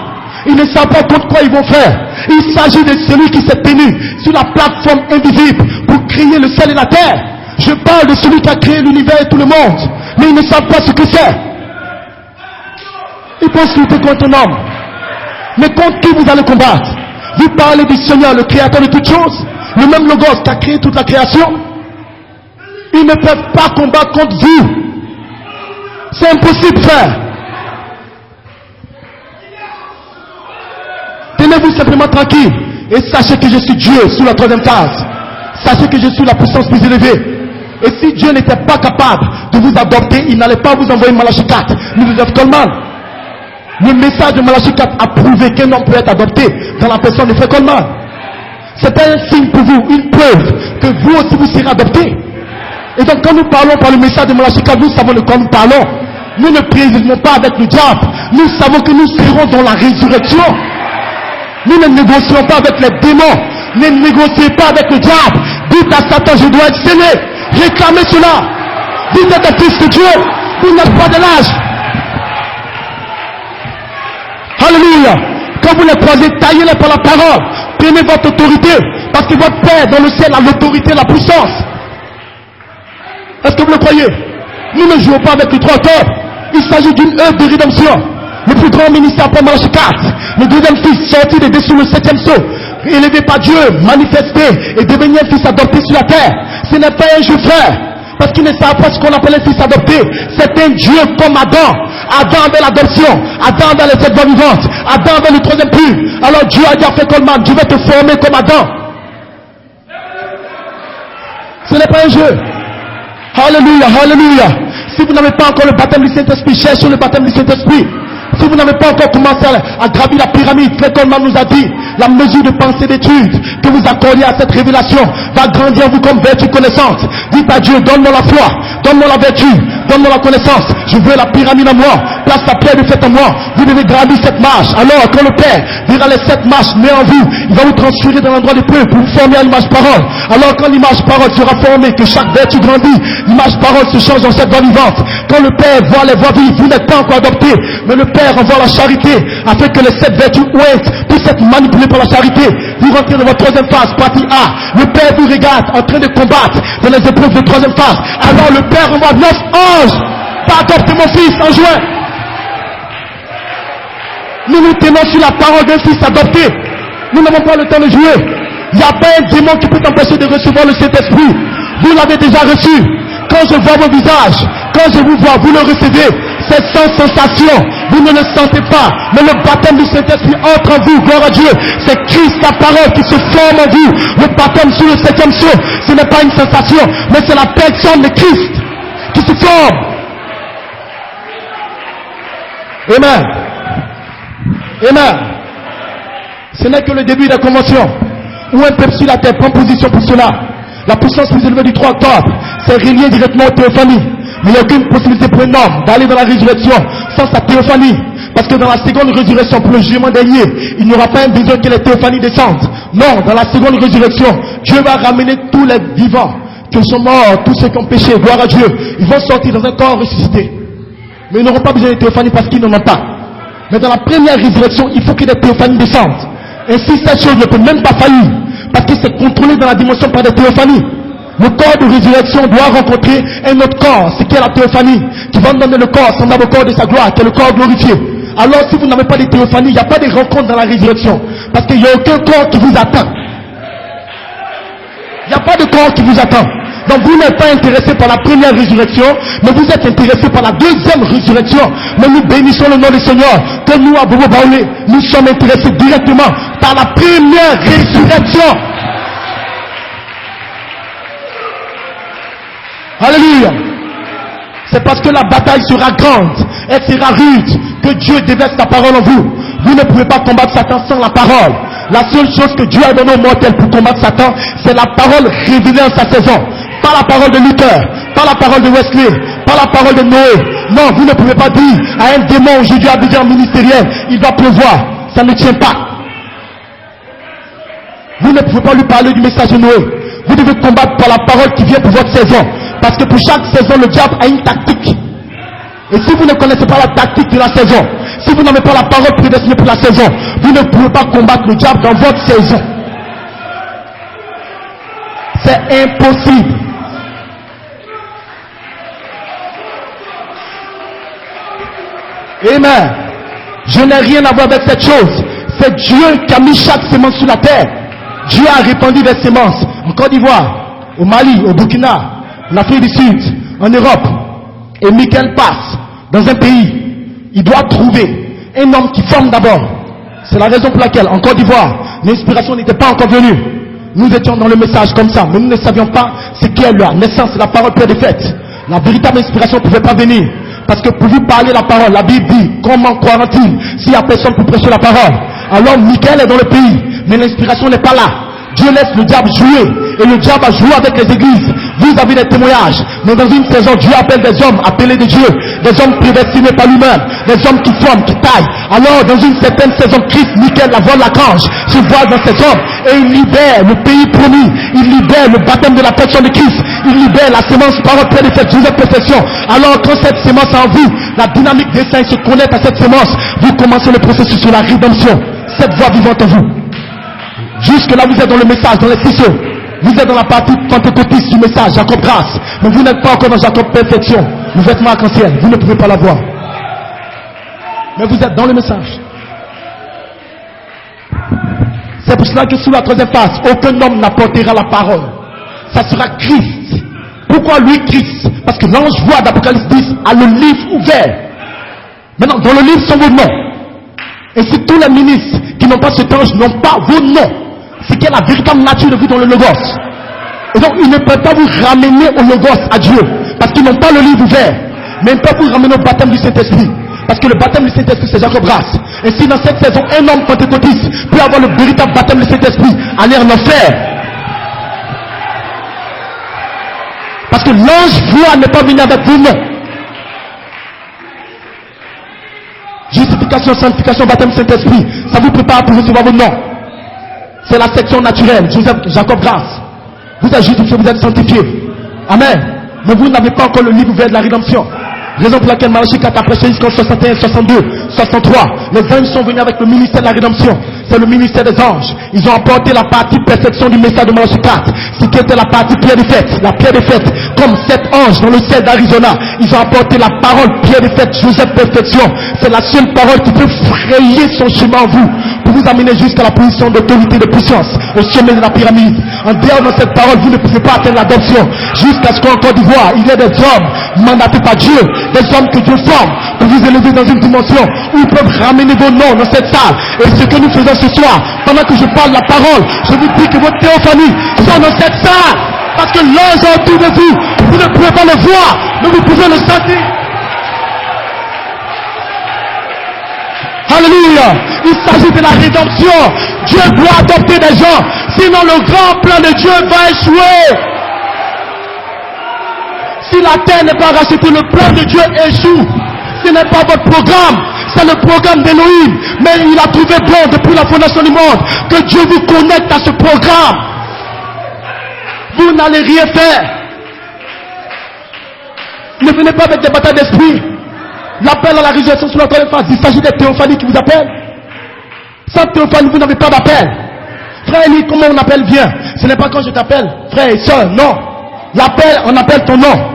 Ils ne savent pas contre quoi ils vont faire. Il s'agit de celui qui s'est tenu sur la plateforme invisible pour créer le ciel et la terre. Je parle de celui qui a créé l'univers et tout le monde, mais ils ne savent pas ce que c'est. Ils pensent lutter contre un homme, mais contre qui vous allez combattre? Vous parlez du Seigneur, le créateur de toutes choses, le même Logos qui a créé toute la création. Ils ne peuvent pas combattre contre vous. C'est impossible, frère. Tenez-vous simplement tranquille et sachez que je suis Dieu sous la 3e phase. Sachez que je suis la puissance plus élevée. Et si Dieu n'était pas capable de vous adopter, il n'allait pas vous envoyer Malachie 4, ni Joseph Coleman. Le message de Malachie 4 a prouvé qu'un homme peut être adopté dans la personne de Frère Coleman. C'est un signe pour vous, une preuve que vous aussi vous serez adopté. Et donc quand nous parlons par le message de Malachie 4, nous savons de quoi nous parlons. Nous ne présidons pas avec le diable. Nous savons que nous serons dans la résurrection. Nous ne négocions pas avec les démons. Ne négociez pas avec le diable. Dites à Satan, je dois être scellé. Réclamez cela. Dites à des fils de Dieu, vous n'êtes pas de l'âge. Alléluia. Quand vous les croisez, taillez-les par la parole. Prenez votre autorité. Parce que votre Père dans le ciel a l'autorité, la puissance. Est-ce que vous le croyez? Nous ne jouons pas avec le 3 octobre. Il s'agit d'une œuvre de rédemption. Le plus grand ministère après Malachie 4. Le deuxième fils sorti de dessous le 7e sceau. Élevé par Dieu, manifesté et devenu un fils adopté sur la terre. Ce n'est pas un jeu, frère. Parce qu'ils ne savent pas ce qu'on appelle un fils adopté. C'est un Dieu comme Adam. Adam avait l'adoption. Adam avait les 7 voies vivantes. Adam avait le 3e plus. Alors Dieu a dit à Frère Coleman, je vais te former comme Adam. Ce n'est pas un jeu. Alléluia, alléluia. Si vous n'avez pas encore le baptême du Saint-Esprit, cherchez le baptême du Saint-Esprit. Si vous n'avez pas encore commencé à gravir la pyramide, Frère Coleman nous a dit, la mesure de pensée d'étude que vous accordez à cette révélation va grandir en vous comme vertu connaissante. Dites à Dieu, donne-moi la foi, donne-moi la vertu, donne-moi la connaissance. Je veux la pyramide en moi, place la pierre de fait en moi. Vous devez gravir cette marche. Alors quand le Père verra les 7 marches nées en vous, il va vous transférer dans l'endroit des peu pour vous former à l'image parole. Alors quand l'image parole sera formée, que chaque vertu grandit, l'image parole se change en cette voie vivante. Quand le Père voit les voies vives, vous n'êtes pas encore adopté, mais le Père envoie la charité afin que les 7 vertus ouest puissent être manipulées par la charité. Vous rentrez dans votre 3e phase, partie A. Le Père vous regarde en train de combattre dans les épreuves de 3e phase. Alors le Père envoie 9 anges pour adopter mon fils en juin. Nous nous tenons sur la parole d'un fils adopté. Nous n'avons pas le temps de jouer. Il n'y a pas un démon qui peut t'empêcher de recevoir le Saint-Esprit. Vous l'avez déjà reçu. Quand je vois vos visages, quand je vous vois, vous le recevez. C'est sans sensation. Vous ne le sentez pas. Mais le baptême du Saint-Esprit entre en vous. Gloire à Dieu. C'est Christ, la parole, qui se forme en vous. Le baptême sous le 7e sceau, ce n'est pas une sensation, mais c'est la personne de Christ qui se forme. Amen. Amen. Ce n'est que le début de la convention où un peuple sur la terre prend position pour cela. La puissance plus élevée du 3 octobre, c'est relié directement aux théophanies. Mais il n'y a aucune possibilité pour un homme d'aller dans la résurrection sans sa théophanie. Parce que dans la seconde résurrection, pour le jugement dernier, il n'y aura pas un besoin que les théophanies descendent. Non, dans la seconde résurrection, Dieu va ramener tous les vivants qui sont morts, tous ceux qui ont péché, gloire à Dieu. Ils vont sortir dans un corps ressuscité. Mais ils n'auront pas besoin de théophanie parce qu'ils n'en ont pas. Mais dans la première résurrection, il faut que des théophanies descendent. Ainsi, cette chose ne peut même pas faillir. Parce que c'est contrôlé dans la dimension par des théophanies. Le corps de résurrection doit rencontrer un autre corps, ce qui est la théophanie, qui va donner le corps semblable au corps de sa gloire, qui est le corps glorifié. Alors si vous n'avez pas de théophanie, il n'y a pas de rencontre dans la résurrection. Parce qu'il n'y a aucun corps qui vous attend. Il n'y a pas de corps qui vous attend. Donc vous n'êtes pas intéressé par la première résurrection, mais vous êtes intéressé par la deuxième résurrection. Mais nous bénissons le nom du Seigneur, que nous, à Bobo Baoulé, nous sommes intéressés directement par la première résurrection. Alléluia. C'est parce que la bataille sera grande, elle sera rude, que Dieu déverse sa parole en vous. Vous ne pouvez pas combattre Satan sans la parole. La seule chose que Dieu a donnée aux mortels pour combattre Satan, c'est la parole révélée en sa saison. Pas la parole de Luther, pas la parole de Wesley, pas la parole de Noé. Non, vous ne pouvez pas dire à un démon aujourd'hui à besoin ministériel, il doit pleuvoir. Ça ne tient pas. Vous ne pouvez pas lui parler du message de Noé. Vous devez combattre par la parole qui vient pour votre saison. Parce que pour chaque saison, le diable a une tactique. Et si vous ne connaissez pas la tactique de la saison, si vous n'avez pas la parole prédestinée pour la saison, vous ne pouvez pas combattre le diable dans votre saison. C'est impossible. Amen. Je n'ai rien à voir avec cette chose. C'est Dieu qui a mis chaque sémence sur la terre. Dieu a répandu des sémences en Côte d'Ivoire, au Mali, au Burkina, en Afrique du Sud, en Europe. Et Michael passe dans un pays. Il doit trouver un homme qui forme d'abord. C'est la raison pour laquelle, en Côte d'Ivoire, l'inspiration n'était pas encore venue. Nous étions dans le message comme ça, mais nous ne savions pas ce qu'est la naissance, la parole pleine de fête. La véritable inspiration ne pouvait pas venir. Parce que pour vous parler la parole, la Bible dit, comment croira-t-il s'il n'y a personne pour prêcher la parole? Alors Michael est dans le pays, mais l'inspiration n'est pas là. Dieu laisse le diable jouer, et le diable a joué avec les églises. Vous avez des témoignages, mais dans une saison, Dieu appelle des hommes appelés de Dieu, des hommes prédestinés par lui-même, des hommes qui forment, qui taillent. Alors dans une certaine saison, Christ, Michael, la voix de l'archange, se voit dans ces hommes, et il libère le pays promis, il libère le baptême de la personne de Christ, il libère la sémence parole pleine de cette Joseph perfection. Alors quand cette sémence est en vous, la dynamique des saints se connecte à cette sémence, vous commencez le processus sur la rédemption, cette voix vivante en vous. Jusque là, vous êtes dans le message, dans les ciseaux. Vous êtes dans la partie pentecôtiste du message, Jacob grâce. Mais vous n'êtes pas encore dans Jacob perfection. Le vêtement arc-en-ciel, vous ne pouvez pas l'avoir. Mais vous êtes dans le message. C'est pour cela que sous la troisième phase, aucun homme n'apportera la parole. Ça sera Christ. Pourquoi lui Christ? Parce que l'ange voit d'Apocalypse 10 a le livre ouvert. Maintenant, dans le livre sont vos noms. Et si tous les ministres qui n'ont pas cet ange n'ont pas vos noms, c'est quelle est la véritable nature de vous dans le Logos. Et donc, ils ne peuvent pas vous ramener au Logos, à Dieu, parce qu'ils n'ont pas le livre ouvert. Mais ils peuvent vous ramener au baptême du Saint-Esprit. Parce que le baptême du Saint-Esprit, c'est Jacob grâce. Et si dans cette saison, un homme pentecôtiste peut avoir le véritable baptême du Saint-Esprit, aller en enfer. Parce que l'ange voix n'est pas venu avec vos noms. Justification, sanctification, baptême Saint-Esprit, ça vous prépare pour recevoir vos noms. C'est la section naturelle, Joseph, Jacob grâce. Vous êtes justifiés, vous êtes sanctifiés. Amen. Mais vous n'avez pas encore le livre ouvert de la rédemption. Raison pour laquelle Malachie 4 a prêché jusqu'en 61, 62, 63. Les anges sont venus avec le ministère de la rédemption. C'est le ministère des anges. Ils ont apporté la partie perfection du message de Malachie 4. Ce qui était la partie pierre de fête. La pierre de fête. Comme 7 anges dans le ciel d'Arizona. Ils ont apporté la parole pierre de fête, Joseph perfection. C'est la seule parole qui peut frayer son chemin en vous. Pour vous amener jusqu'à la position d'autorité de puissance. Au sommet de la pyramide. En dehors de cette parole, vous ne pouvez pas atteindre l'adoption. Jusqu'à ce qu'en Côte d'Ivoire, il y ait des hommes mandatés par Dieu. Des hommes que Dieu forme pour vous élever dans une dimension où ils peuvent ramener vos noms dans cette salle. Et ce que nous faisons ce soir, pendant que je parle la parole, je vous dis que votre théophanie sont dans cette salle. Parce que l'ange est autour de vous. Vous ne pouvez pas le voir, mais vous pouvez le sentir. Alléluia. Il s'agit de la rédemption. Dieu doit adopter des gens. Sinon le grand plan de Dieu va échouer. Si la terre n'est pas rachetée, le plan de Dieu échoue. Ce n'est pas votre programme, c'est le programme d'Élohim. Mais il a trouvé bon depuis la fondation du monde que Dieu vous connecte à ce programme. Vous n'allez rien faire. Ne venez pas avec des batailles d'esprit. L'appel à la résurrection sur la troisième phase, il s'agit des théophanies qui vous appellent. Sans théophanie, vous n'avez pas d'appel. Frère Eli, comment on appelle bien? Ce n'est pas quand je t'appelle, frère et soeur, non. L'appel, on appelle ton nom.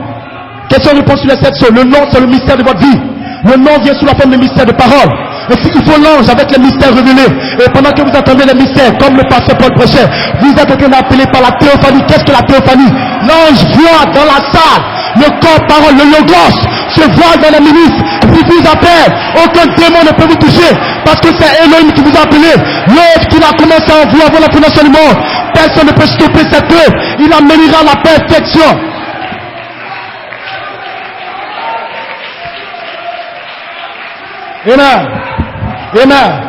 Question-réponse sur les 7 choses. Le nom, c'est le mystère de votre vie. Le nom vient sous la forme de mystère de parole. Et il faut l'ange avec les mystères révélés. Et pendant que vous entendez les mystères, comme le pasteur Paul prêchait, vous êtes en train d'appeler par la théophanie. Qu'est-ce que la théophanie? L'ange voit dans la salle. Le corps, parole, le logos se voit dans les ministres. Il vous appelle. Aucun démon ne peut vous toucher. Parce que c'est Elohim qui vous a appelé. L'œuvre qu'il a commencé en vous avant la fondation du monde. Personne ne peut stopper cette œuvre. Il amènera la perfection. Amen. Amen.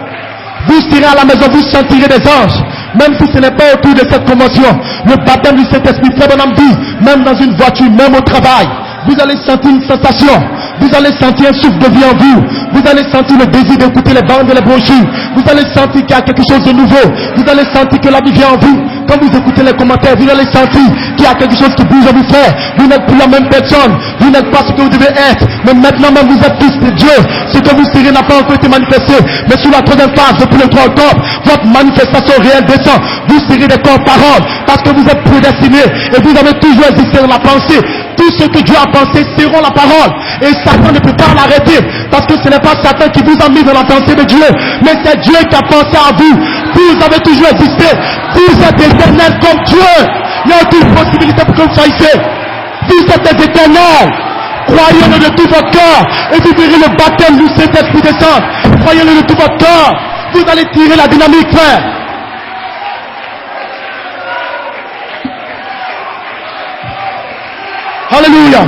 Vous serez à la maison, vous sentirez des anges. Même si ce n'est pas autour de cette convention. Le baptême du Saint-Esprit, Frère Branham dit, même dans une voiture, même au travail, vous allez sentir une sensation. Vous allez sentir un souffle de vie en vous. Vous allez sentir le désir d'écouter les bandes et les brochures. Vous allez sentir qu'il y a quelque chose de nouveau. Vous allez sentir que la vie vient en vous. Quand vous écoutez les commentaires, vous allez sentir qu'il y a quelque chose qui bouge en vous, frère. Vous n'êtes plus la même personne. Vous n'êtes pas ce que vous devez être. Mais maintenant même, vous êtes fils de Dieu. Ce que vous serez n'a pas encore été manifesté. Mais sous la troisième phase, depuis le 3 octobre, votre manifestation réelle descend. Vous serez des corps paroles. Parce que vous êtes prédestinés. Et vous avez toujours existé dans la pensée. Tout ce que Dieu a pensé seront la parole. Et Satan ne peut pas l'arrêter. Parce que ce n'est pas Satan qui vous a mis dans la pensée de Dieu. Mais c'est Dieu qui a pensé à vous. Vous avez toujours existé. Vous êtes éternels comme Dieu. Il n'y a aucune possibilité pour que vous soyez. Vous êtes éternels. Croyez-le de tout votre cœur. Et vous verrez le baptême du Saint-Esprit descendre. Croyez-le de tout votre cœur. Vous allez tirer la dynamique, frère. Alléluia.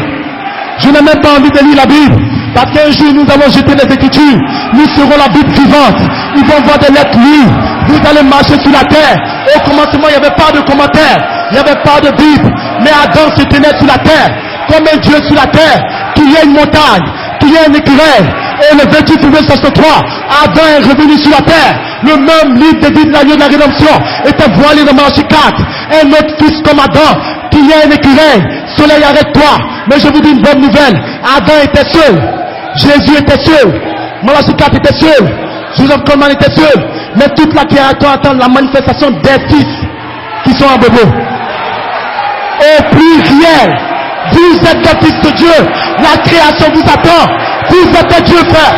Je n'ai même pas envie de lire la Bible. Parce qu'un jour nous allons jeter les Écritures. Nous serons la Bible vivante. Ils vont voir des lettres lues. Vous allez marcher sur la terre. Au commencement, il n'y avait pas de commentaires. Il n'y avait pas de Bible. Mais Adam se tenait sur la terre. Comme un Dieu sur la terre. Qu'il y ait une montagne. Qu'il y ait un éclair. Et le 28 février 63, Adam est revenu sur la terre. Le même livre de vie de l'agneau de la rédemption était voilé dans Malachie 4. Un autre fils comme Adam. Qu'il y ait un éclair. Soleil, arrête-toi. Mais je vous dis une bonne nouvelle. Adam était seul. Jésus était seul. Malachie 4 était seul. Joseph Coleman était seul. Mais toute la création attend la manifestation des fils qui sont en bébé. Au pluriel. Vous êtes des fils de Dieu. La création vous attend. Vous êtes des dieux, frère.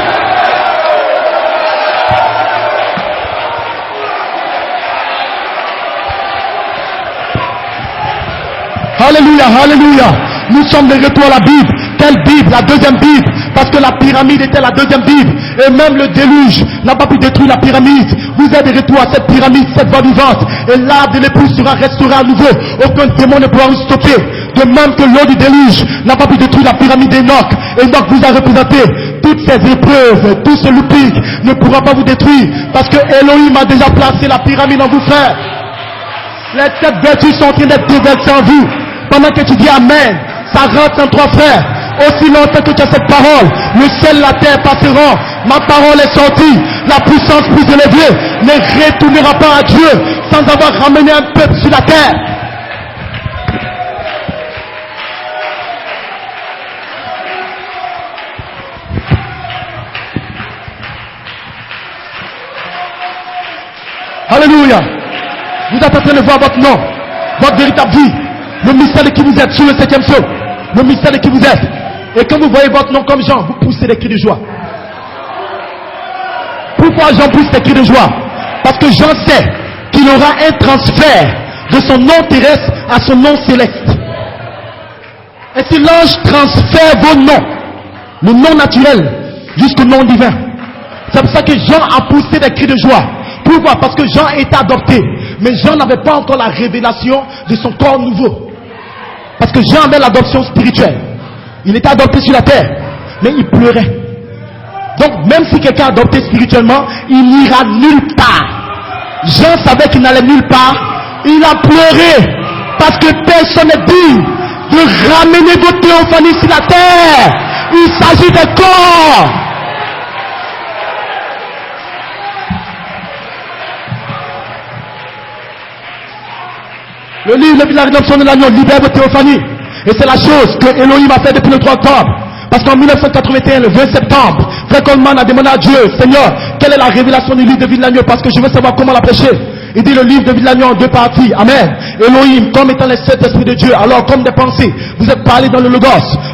Alléluia, alléluia. Nous sommes de retour à la Bible. Quelle Bible? La deuxième Bible. Parce que la pyramide était la deuxième Bible. Et même le déluge n'a pas pu détruire la pyramide. Vous êtes de retour à cette pyramide, cette voie vivante. Et l'arbre de l'épouse sera restauré à nouveau. Aucun démon ne pourra vous stopper. De même que l'eau du déluge n'a pas pu détruire la pyramide d'Enoch. Enoch vous a représenté. Toutes ces épreuves, tout ce louping ne pourra pas vous détruire. Parce que Elohim a déjà placé la pyramide en vous, frère. Les 7 vertus sont en train d'être déversées en vous. Pendant que tu dis Amen, ça rentre en toi, frère. Aussi longtemps que tu as cette parole, le ciel et la terre passeront. Ma parole est sortie. La puissance plus élevée ne retournera pas à Dieu sans avoir ramené un peuple sur la terre. Alléluia. Vous êtes en train de voir votre nom, votre véritable vie, le mystère de qui vous êtes sur le 7e saut, le mystère de qui vous êtes. Et quand vous voyez votre nom comme Jean, vous poussez des cris de joie. Pourquoi Jean pousse des cris de joie? Parce que Jean sait qu'il aura un transfert de son nom terrestre à son nom céleste. Et si l'ange transfère vos noms, le nom naturel jusqu'au nom divin, c'est pour ça que Jean a poussé des cris de joie. Pourquoi? Parce que Jean était adopté. Mais Jean n'avait pas encore la révélation de son corps nouveau. Parce que Jean avait l'adoption spirituelle. Il était adopté sur la terre. Mais il pleurait. Donc même si quelqu'un est adopté spirituellement, il n'ira nulle part. Jean savait qu'il n'allait nulle part. Il a pleuré. Parce que personne n'est digne de ramener votre théophanie sur la terre. Il s'agit de corps. Le livre de la rédemption de l'agneau libère votre théophanie. Et c'est la chose que Elohim a fait depuis le 3 octobre. Parce qu'en 1981, le 20 septembre, Frère Coleman a demandé à Dieu, Seigneur, quelle est la révélation du livre de vie de l'agneau? Parce que je veux savoir comment la prêcher. Il dit le livre de vie de l'agneau en 2 parties. Amen. Elohim, comme étant les 7 esprits de Dieu, alors comme des pensées, vous êtes parlé dans le Logos.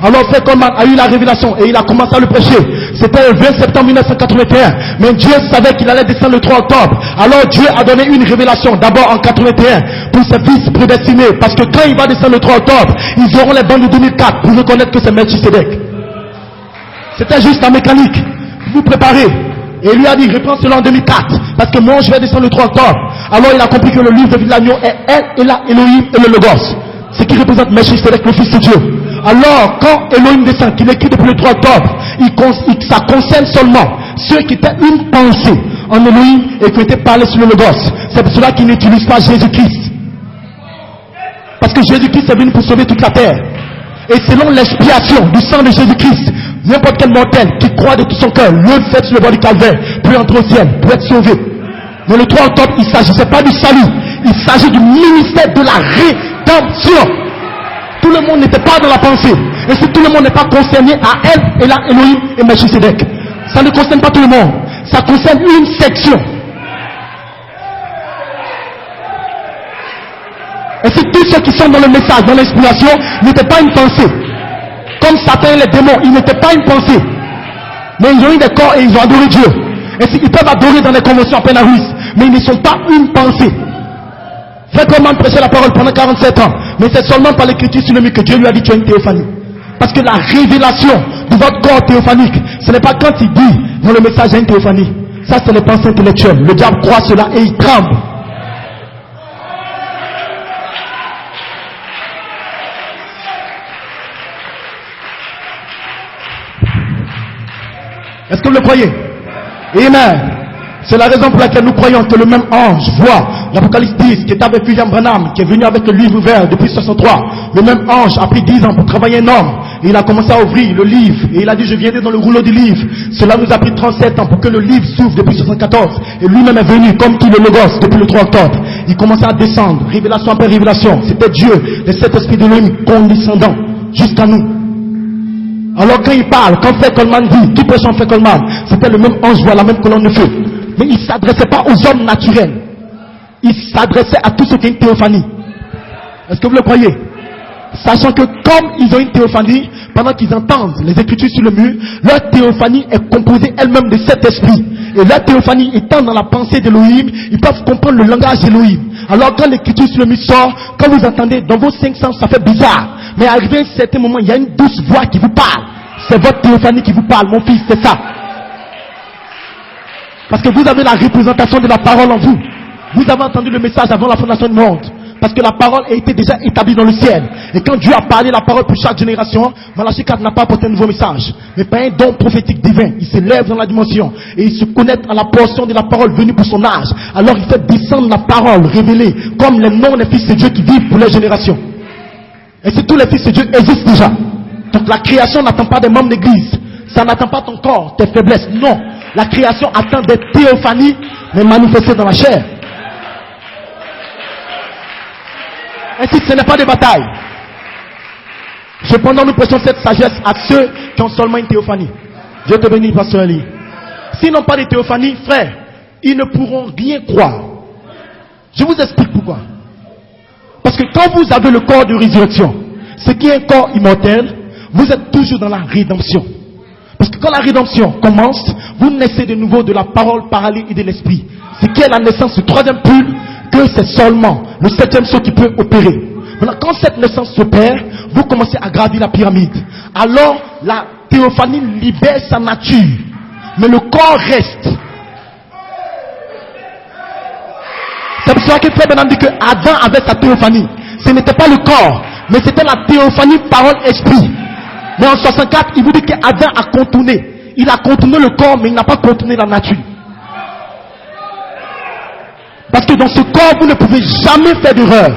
Alors Frère Coleman a eu la révélation et il a commencé à le prêcher. C'était le 20 septembre 1981. Mais Dieu savait qu'il allait descendre le 3 octobre. Alors Dieu a donné une révélation d'abord en 81 pour ses fils prédestinés. Parce que quand il va descendre le 3 octobre, ils auront les bandes de 2004 pour reconnaître que c'est Melchisedec. C'était juste la mécanique. Vous préparez. Et il lui a dit, reprends cela en 2004. Parce que moi, je vais descendre le 3 octobre. Alors il a compris que le livre de vie de l'agneau est elle et la Elohim et le Logos. Ce qui représente Melchisedec, le fils de Dieu. Alors, quand Elohim descend, qu'il écrit depuis le 3 octobre, ça concerne seulement ceux qui étaient une pensée en Elohim et qui étaient parlés sur le Logos. C'est pour cela qu'ils n'utilisent pas Jésus-Christ. Parce que Jésus-Christ est venu pour sauver toute la terre. Et selon l'expiation du sang de Jésus-Christ, n'importe quel mortel qui croit de tout son cœur, le fait sur le bord du calvaire, peut entrer au ciel, peut être sauvé. Mais le 3 octobre, il ne s'agissait pas du salut. Il s'agit du ministère de la rédemption. Tout le monde n'était pas dans la pensée. Et si tout le monde n'est pas concerné à elle, et là, Elohim et Melchisedec, ça ne concerne pas tout le monde. Ça concerne une section. Et si tous ceux qui sont dans le message, dans l'inspiration, n'étaient pas une pensée, comme Satan et les démons, ils n'étaient pas une pensée, mais ils ont eu des corps et ils ont adoré Dieu. Et ils peuvent adorer dans des conventions à peine à russe, mais ils ne sont pas une pensée. Frère Coleman prêchait la parole pendant 47 ans, mais c'est seulement par l'écriture sur le mur que Dieu lui a dit tu as une théophanie. Parce que la révélation de votre corps théophanique, ce n'est pas quand il dit dans le message il y a une théophanie. Ça c'est les pensées intellectuelles. Le diable croit cela et il tremble. Est-ce que vous le croyez? Amen. C'est la raison pour laquelle nous croyons que le même ange voit l'Apocalypse 10 qui est avec William Branham, qui est venu avec le livre ouvert depuis 63. Le même ange a pris 10 ans pour travailler un homme. Et il a commencé à ouvrir le livre. Et il a dit je viendrai dans le rouleau du livre. Cela nous a pris 37 ans pour que le livre s'ouvre depuis 74. Et lui-même est venu comme tout le Logos depuis le 3 octobre. Il commençait à descendre, révélation après révélation. C'était Dieu, les 7 esprits de l'homme condescendant jusqu'à nous. Alors quand il parle, quand Frère Coleman dit, qui prêche en Frère Coleman, c'était le même ange voit la même colonne de feu. Mais il ne s'adressait pas aux hommes naturels. Il s'adressait à tous ceux qui ont une théophanie. Est-ce que vous le croyez? Sachant que comme ils ont une théophanie, pendant qu'ils entendent les écritures sur le mur, leur théophanie est composée elle-même de 7 esprits. Et leur théophanie étant dans la pensée d'Elohim, ils peuvent comprendre le langage d'Elohim. Alors quand l'écriture sur le mur sort, quand vous entendez dans vos 5 sens, ça fait bizarre. Mais arrivé à un certain moment, il y a une douce voix qui vous parle. C'est votre théophanie qui vous parle, mon fils, c'est ça. Parce que vous avez la représentation de la parole en vous. Vous avez entendu le message avant la fondation du monde. Parce que la parole a été déjà établie dans le ciel. Et quand Dieu a parlé la parole pour chaque génération, Malachie 4 n'a pas apporté un nouveau message. Mais par un don prophétique divin, il s'élève dans la dimension. Et il se connecte à la portion de la parole venue pour son âge. Alors il fait descendre la parole révélée, comme les noms des fils de Dieu qui vivent pour les générations. Et si tous les fils de Dieu existent déjà. Donc la création n'attend pas des membres d'église. Ça n'attend pas ton corps, tes faiblesses. Non. La création attend des théophanies, mais manifestées dans la chair. Ainsi, ce n'est pas des batailles. Cependant, nous prêchons cette sagesse à ceux qui ont seulement une théophanie. Dieu te bénisse, pasteur Eli. S'ils n'ont pas de théophanie, frère, ils ne pourront rien croire. Je vous explique pourquoi. Parce que quand vous avez le corps de résurrection, ce qui est un corps immortel, vous êtes toujours dans la rédemption. Parce que quand la rédemption commence, vous naissez de nouveau de la parole parlée et de l'esprit. Ce qui est la naissance du troisième pull, que c'est seulement le 7e saut qui peut opérer. Maintenant, quand cette naissance s'opère, vous commencez à gravir la pyramide. Alors, la théophanie libère sa nature. Mais le corps reste. C'est pour cela que Frère Branham dit que Adam avait sa théophanie. Ce n'était pas le corps, mais c'était la théophanie parole-esprit. Mais en 64, il vous dit qu'Adam a contourné. Il a contourné le corps, mais il n'a pas contourné la nature. Parce que dans ce corps, vous ne pouvez jamais faire d'erreur.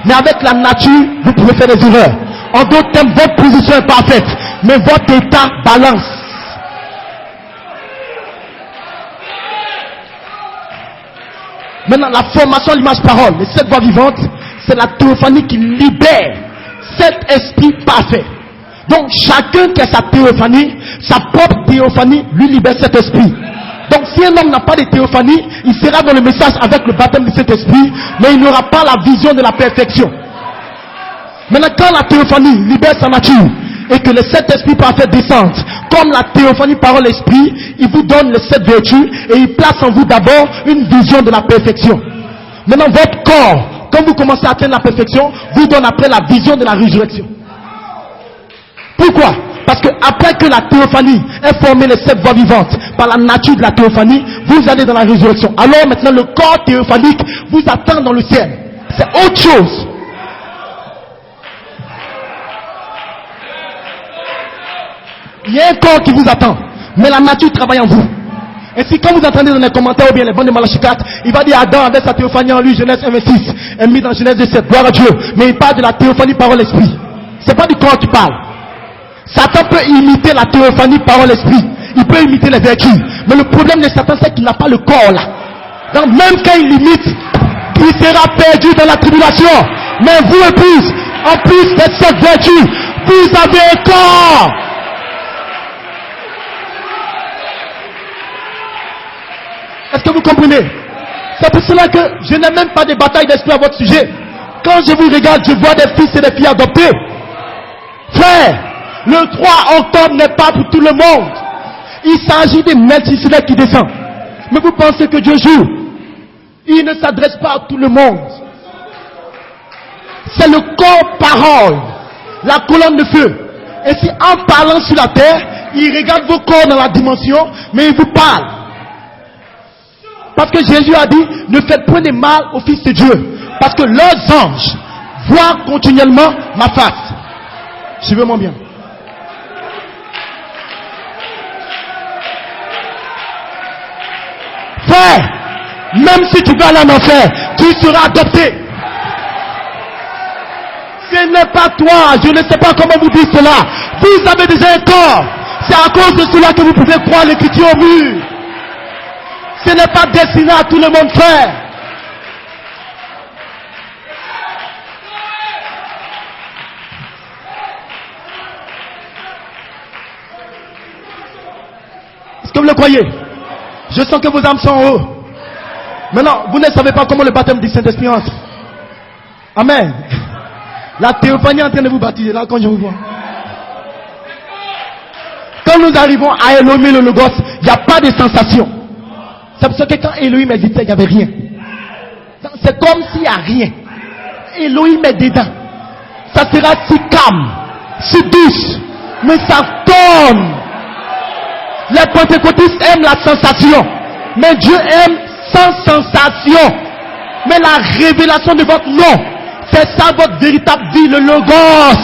Mais avec la nature, vous pouvez faire des erreurs. En d'autres termes, votre position est parfaite, mais votre état balance. Maintenant, la formation à l'image parole, les 7 voix vivantes, c'est la théophanie qui libère cet esprit parfait. Donc, chacun qui a sa théophanie, sa propre théophanie, lui libère cet esprit. Donc, si un homme n'a pas de théophanie, il sera dans le message avec le baptême de cet esprit, mais il n'aura pas la vision de la perfection. Maintenant, quand la théophanie libère sa nature, et que les 7 esprits parfaits descendent, comme la théophanie parole esprit, il vous donne les 7 vertus, et il place en vous d'abord une vision de la perfection. Maintenant, votre corps, quand vous commencez à atteindre la perfection, vous donne après la vision de la résurrection. Pourquoi? Parce que après que la théophanie ait formé les 7 voix vivantes par la nature de la théophanie, vous allez dans la résurrection. Alors maintenant le corps théophanique vous attend dans le ciel. C'est autre chose. Il y a un corps qui vous attend, mais la nature travaille en vous. Et si quand vous entendez dans les commentaires ou bien les bandes de Malachie 4, il va dire Adam avait sa théophanie en lui, Genèse 1:26, et mis dans Genèse 17, gloire à Dieu. Mais il parle de la théophanie parole-esprit. C'est pas du corps qui parle. Satan peut imiter la théophanie parole-esprit. Il peut imiter les vertus. Mais le problème de Satan, c'est qu'il n'a pas le corps là. Donc même quand il imite, il sera perdu dans la tribulation. Mais vous, épouse, en plus de cette vertu, vous avez un corps. Est-ce que vous comprenez? C'est pour cela que je n'ai même pas de bataille d'esprit à votre sujet. Quand je vous regarde, je vois des fils et des filles adoptés. Frère, le 3 octobre n'est pas pour tout le monde. Il s'agit de Melchisedec qui descend. Mais vous pensez que Dieu joue? Il ne s'adresse pas à tout le monde. C'est le corps parole, la colonne de feu. Et si en parlant sur la terre, il regarde vos corps dans la dimension, mais il vous parle. Parce que Jésus a dit, ne faites point de mal au Fils de Dieu. Parce que leurs anges voient continuellement ma face. Suivez-moi bien. Frère, même si tu vas aller en enfer, tu seras adopté. Ce n'est pas toi, je ne sais pas comment vous dites cela. Vous avez déjà un corps. C'est à cause de cela que vous pouvez croire l'écriture au mur. Ce n'est pas destiné à tout le monde, frère. Est-ce que vous le croyez? Je sens que vos âmes sont en haut. Maintenant, vous ne savez pas comment le baptême du Saint-Esprit entre. Amen. La théophanie est en train de vous baptiser là quand je vous vois. Quand nous arrivons à Elohim le Logos, il n'y a pas de sensation. C'est pour ça que quand Elohim existait, il n'y avait rien. C'est comme s'il n'y a rien. Elohim est dedans. Ça sera si calme, si douce, mais ça tourne. Les pentecôtistes aiment la sensation, mais Dieu aime sans sensation. Mais la révélation de votre nom, c'est ça votre véritable vie, le Logos.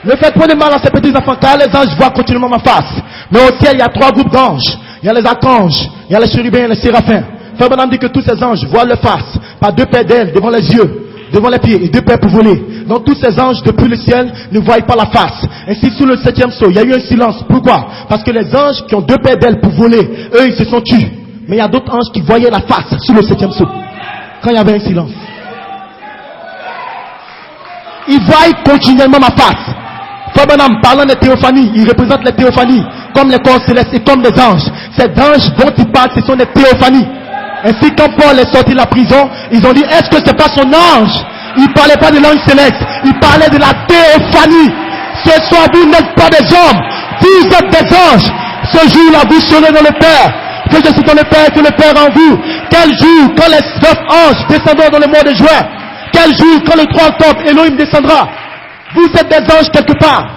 Ne faites point de mal à ces petits enfants, car les anges voient continuellement ma face. Mais au ciel, il y a 3 groupes d'anges. Il y a les archanges, il y a les chérubins et les séraphins. Frère Branham dit que tous ces anges voient leur face, par 2 paires d'ailes devant les yeux, devant les pieds, et 2 paires pour voler. Donc tous ces anges depuis le ciel ne voient pas la face. Ainsi sous le 7e sceau, il y a eu un silence. Pourquoi? Parce que les anges qui ont 2 paires d'ailes pour voler, eux ils se sont tus. Mais il y a d'autres anges qui voyaient la face sous le 7e sceau, quand il y avait un silence. Ils voient continuellement ma face. Frère Branham, parlant des théophanies, il représente les théophanies comme les corps célestes et comme les anges. Ces anges dont il parle, ce sont des théophanies. Ainsi quand Paul est sorti de la prison, ils ont dit, est-ce que c'est pas son ange? Il ne parlait pas de l'ange céleste, il parlait de la théophanie. Ce soir, vous n'êtes pas des hommes, vous êtes des anges. Ce jour-là, vous serez dans le Père. Que je suis dans le Père, que le Père en vous. Quel jour, quand les 9 anges descendront dans le mois de juin? Quel jour, quand le 3 octobre, Elohim descendra? Vous êtes des anges quelque part.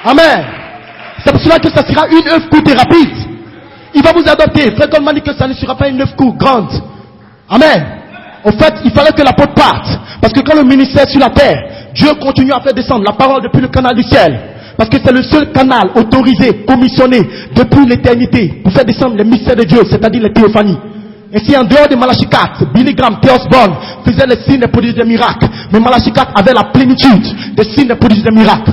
Amen. C'est pour cela que ça sera une œuvre courte et rapide. Il va vous adopter. Frère Goldman dit que ça ne sera pas une œuvre courte, grande. Amen. En fait, il fallait que l'apôtre parte. Parce que quand le ministère est sur la terre, Dieu continue à faire descendre la parole depuis le canal du ciel. Parce que c'est le seul canal autorisé, commissionné depuis l'éternité pour faire descendre les mystères de Dieu, c'est-à-dire les théophanies. Et si en dehors de Malachie 4, Billy Graham, Theos Born faisait les signes des prodiges des miracles, mais Malachie 4 avait la plénitude des signes des prodiges des miracles.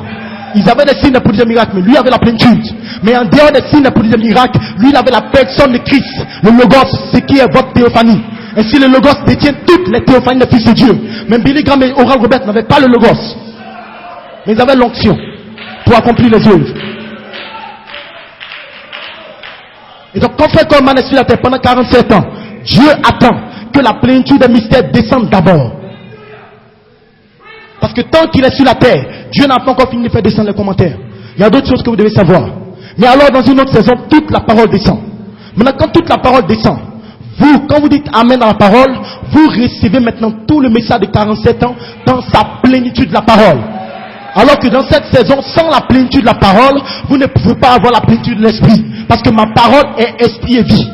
Ils avaient des signes des prodiges des miracles, mais lui avait la plénitude. Mais en dehors des signes des prodiges des miracles, lui il avait la personne de Christ, le Logos, ce qui est votre théophanie. Ainsi le Logos détient toutes les théophanies des fils de Dieu. Même Billy Graham et Oral Roberts n'avaient pas le Logos, mais ils avaient l'onction pour accomplir les œuvres. Et donc quand Frère Coleman est sur la terre pendant 47 ans, Dieu attend que la plénitude des mystères descende d'abord. Parce que tant qu'il est sur la terre, Dieu n'a pas encore fini de faire descendre les commentaires. Il y a d'autres choses que vous devez savoir. Mais alors dans une autre saison, toute la parole descend. Maintenant quand toute la parole descend, vous, quand vous dites Amen à la parole, vous recevez maintenant tout le message de 47 ans dans sa plénitude de la parole. Alors que dans cette saison, sans la plénitude de la parole, vous ne pouvez pas avoir la plénitude de l'esprit. Parce que ma parole est esprit et vie.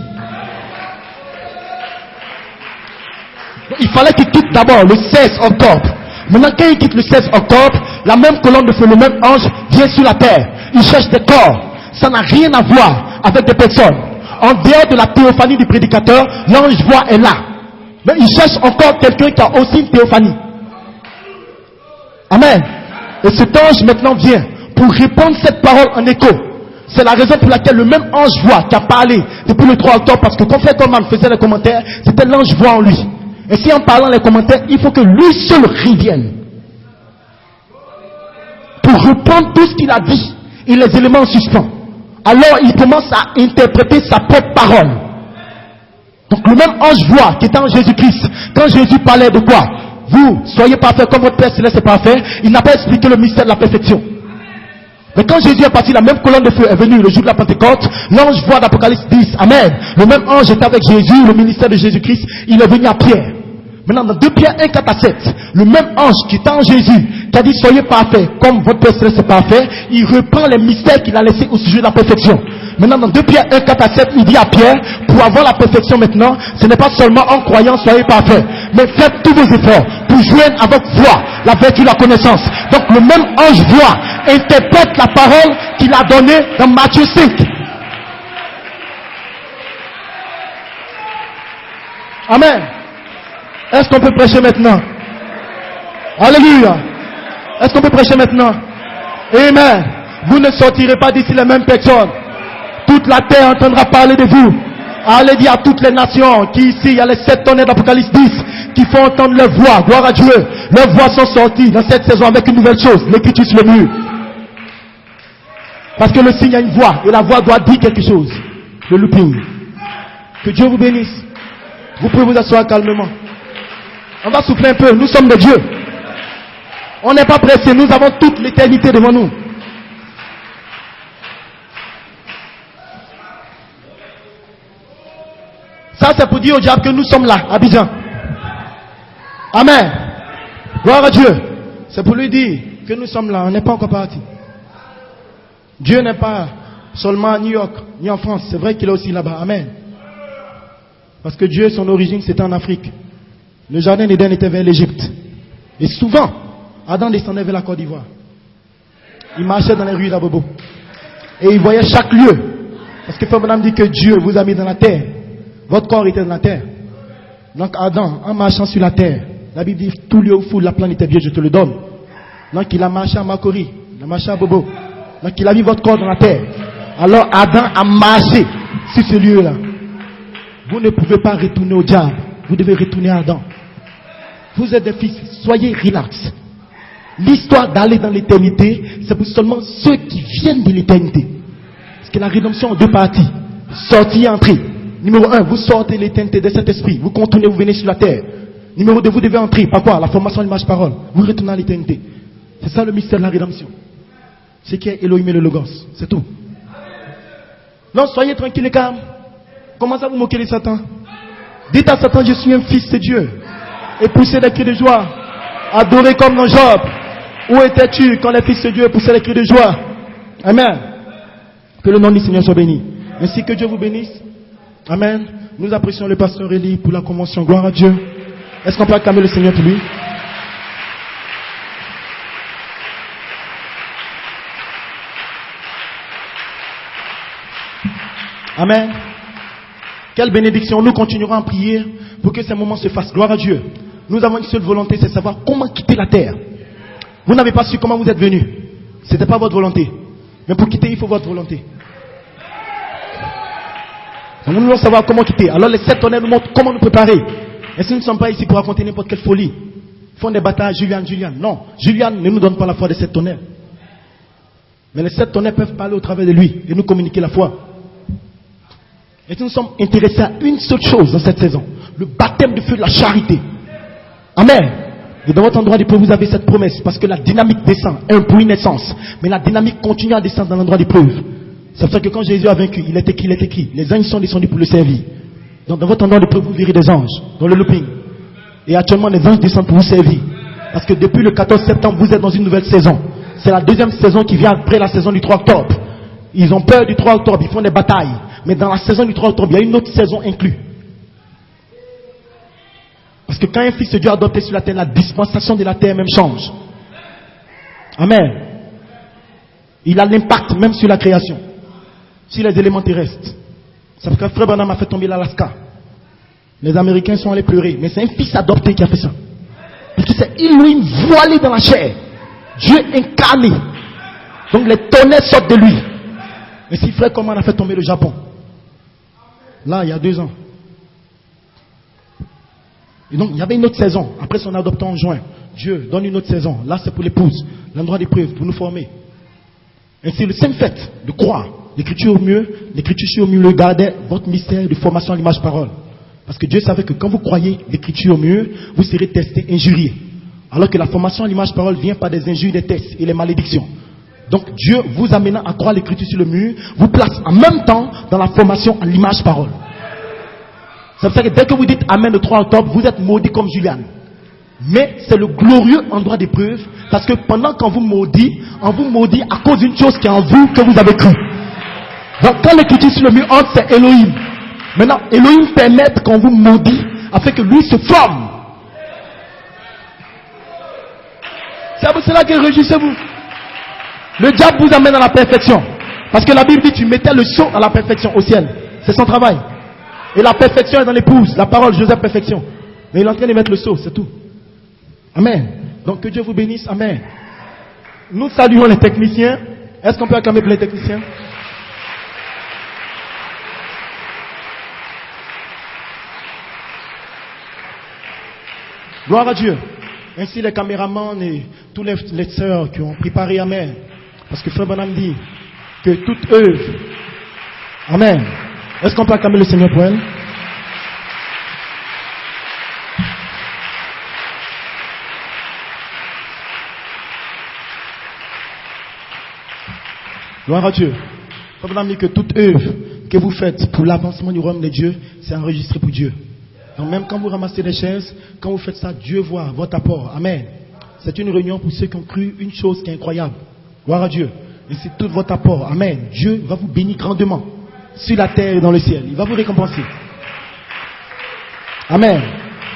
Il fallait qu'il quitte d'abord le 16 octobre. Maintenant, quand il quitte le 16 octobre, la même colonne de feu, le même ange vient sur la terre. Il cherche des corps. Ça n'a rien à voir avec des personnes. En dehors de la théophanie du prédicateur, l'ange voix est là. Mais il cherche encore quelqu'un qui a aussi une théophanie. Amen. Et cet ange maintenant vient pour répondre cette parole en écho. C'est la raison pour laquelle le même ange voix qui a parlé depuis le 3 octobre, parce que quand Frère Coleman faisait les commentaires, c'était l'ange voix en lui. Et si en parlant les commentaires, il faut que lui seul revienne pour reprendre tout ce qu'il a dit et les éléments en suspens. Alors il commence à interpréter sa propre parole. Donc le même ange voix qui était en Jésus-Christ, quand Jésus parlait de quoi? Vous, soyez parfaits comme votre Père Céleste est parfait. Il n'a pas expliqué le mystère de la perfection. Mais quand Jésus est parti, la même colonne de feu est venue le jour de la Pentecôte. L'ange voix d'Apocalypse 10, Amen. Le même ange était avec Jésus, le ministère de Jésus-Christ. Il est venu à Pierre. Maintenant, dans 2 Pierre 1, 4 à 7, le même ange qui était en Jésus, qui a dit soyez parfaits comme votre Père Céleste est parfait, il reprend les mystères qu'il a laissés au sujet de la perfection. Maintenant, dans 2 Pierre 1, 4 à 7, il dit à Pierre, pour avoir la perfection maintenant, ce n'est pas seulement en croyant soyez parfaits, mais faites tous vos efforts pour joindre à votre foi la vertu, la connaissance. Donc le même ange voix interprète la parole qu'il a donnée dans Matthieu 5. Amen. Est-ce qu'on peut prêcher maintenant? Alléluia. Est-ce qu'on peut prêcher maintenant? Amen. Vous ne sortirez pas d'ici les mêmes personnes. Toute la terre entendra parler de vous. Allez dire à toutes les nations qui ici, il y a les 7 tonnerres d'Apocalypse 10 qui font entendre leur voix. Gloire à Dieu. Leurs voix sont sorties dans cette saison avec une nouvelle chose. L'écriture sur le mur. Parce que le signe a une voix. Et la voix doit dire quelque chose. Le looping. Que Dieu vous bénisse. Vous pouvez vous asseoir calmement. On va souffler un peu. Nous sommes des dieux. On n'est pas pressés. Nous avons toute l'éternité devant nous. Ça, c'est pour dire au diable que nous sommes là, à Abidjan. Amen. Gloire à Dieu. C'est pour lui dire que nous sommes là. On n'est pas encore partis. Dieu n'est pas seulement à New York, ni en France. C'est vrai qu'il est aussi là-bas. Amen. Parce que Dieu, son origine, c'était en Afrique. Le jardin d'Éden était vers l'Égypte. Et souvent, Adam descendait vers la Côte d'Ivoire. Il marchait dans les rues d'Abobo. Et il voyait chaque lieu. Parce que Frère Madame dit que Dieu vous a mis dans la terre. Votre corps était dans la terre. Donc Adam, en marchant sur la terre, la Bible dit, tout lieu où foule la planète est Dieu, je te le donne. Donc il a marché à Makori, il a marché à Bobo. Donc il a mis votre corps dans la terre. Alors Adam a marché sur ce lieu-là. Vous ne pouvez pas retourner au diable. Vous devez retourner à Adam. Vous êtes des fils, soyez relax. L'histoire d'aller dans l'éternité, c'est pour seulement ceux qui viennent de l'éternité. Parce que la rédemption en 2 parties. Sortir et entrer. Numéro 1, vous sortez l'éternité de cet esprit. Vous contournez, vous venez sur la terre. Numéro 2, vous devez entrer. Par quoi? La formation de l'image-parole. Vous retournez à l'éternité. C'est ça le mystère de la rédemption. C'est qui est Elohim et le Logos. C'est tout. Non, soyez tranquille et calme. Commencez à vous moquer de Satan. Dites à Satan, je suis un fils de Dieu. Et poussez des cris de joie. Adorez comme dans Job. Où étais-tu quand les fils de Dieu poussaient des cris de joie? Amen. Que le nom du Seigneur soit béni. Ainsi que Dieu vous bénisse. Amen. Nous apprécions le pasteur Élie pour la convention. Gloire à Dieu. Est-ce qu'on peut acclamer le Seigneur pour lui? Amen. Quelle bénédiction. Nous continuerons à prier pour que ces moments se fassent. Gloire à Dieu. Nous avons une seule volonté, c'est de savoir comment quitter la terre. Vous n'avez pas su comment vous êtes venu. Ce n'était pas votre volonté. Mais pour quitter, il faut votre volonté. Nous voulons savoir comment quitter. Alors les 7 tonnerres nous montrent comment nous préparer. Et si nous ne sommes pas ici pour raconter n'importe quelle folie, font des batailles, Julian. Non, Julian ne nous donne pas la foi des 7 tonnerres. Mais les 7 tonnerres peuvent parler au travers de lui et nous communiquer la foi. Et nous sommes intéressés à une seule chose dans cette saison. Le baptême de feu de la charité. Amen. Et dans votre endroit d'épreuve, vous avez cette promesse. Parce que la dynamique descend, pour une naissance. Mais la dynamique continue à descendre dans l'endroit d'épreuve. C'est pour ça que quand Jésus a vaincu, il est écrit. Les anges sont descendus pour le servir. Donc dans votre endroit d'épreuve, vous verrez des anges. Dans le looping. Et actuellement, les anges descendent pour vous servir. Parce que depuis le 14 septembre, vous êtes dans une nouvelle saison. C'est la deuxième saison qui vient après la saison du 3 octobre. Ils ont peur du 3 octobre, ils font des batailles. Mais dans la saison du 3 octobre, il y a une autre saison inclue. Parce que quand un fils de Dieu est adopté sur la terre, la dispensation de la terre même change. Amen. Il a l'impact même sur la création, sur les éléments terrestres. C'est parce que Frère Branham a fait tomber l'Alaska. Les Américains sont allés pleurer, mais c'est un fils adopté qui a fait ça. Parce que c'est Elohim voilé dans la chair. Dieu incarné. Donc les tonnerres sortent de lui. Mais si Frère Coman a fait tomber le Japon, là il y a 2 ans. Et donc il y avait une autre saison. Après son adoption en juin, Dieu donne une autre saison. Là c'est pour l'épouse, l'endroit d'épreuve, pour nous former. Ainsi le saint fait de croire. L'écriture au mieux, l'écriture au mieux le gardait votre mystère de formation à l'image parole. Parce que Dieu savait que quand vous croyez l'écriture au mieux, vous serez testé, injurié. Alors que la formation à l'image parole vient par des injures, des tests et les malédictions. Donc Dieu vous amenant à croire l'écriture sur le mur, vous place en même temps dans la formation à l'image parole. C'est pour ça que dès que vous dites Amen le 3 octobre, vous êtes maudit comme Juliane. Mais c'est le glorieux endroit d'épreuve, parce que pendant qu'on vous maudit, on vous maudit à cause d'une chose qui est en vous que vous avez cru. Donc quand l'écriture sur le mur entre, c'est Elohim. Maintenant, Elohim permet qu'on vous maudit afin que lui se forme. C'est pour cela que réjouissez-vous. Le diable vous amène à la perfection. Parce que la Bible dit tu mettais le sceau à la perfection au ciel. C'est son travail. Et la perfection est dans l'épouse. La parole, Joseph, perfection. Mais il est en train de mettre le sceau, c'est tout. Amen. Donc que Dieu vous bénisse. Amen. Nous saluons les techniciens. Est-ce qu'on peut acclamer pour les techniciens? Gloire à Dieu. Ainsi les caméramans et tous les sœurs qui ont préparé. Amen. Parce que Frère Branham dit que toute œuvre. Amen. Est-ce qu'on peut acclamer le Seigneur pour elle? Gloire à Dieu. Frère Branham dit que toute œuvre que vous faites pour l'avancement du royaume de Dieu, c'est enregistré pour Dieu. Donc même quand vous ramassez des chaises, quand vous faites ça, Dieu voit votre apport. Amen. C'est une réunion pour ceux qui ont cru une chose qui est incroyable. Gloire à Dieu. Et c'est tout votre apport. Amen. Dieu va vous bénir grandement sur la terre et dans le ciel. Il va vous récompenser. Amen.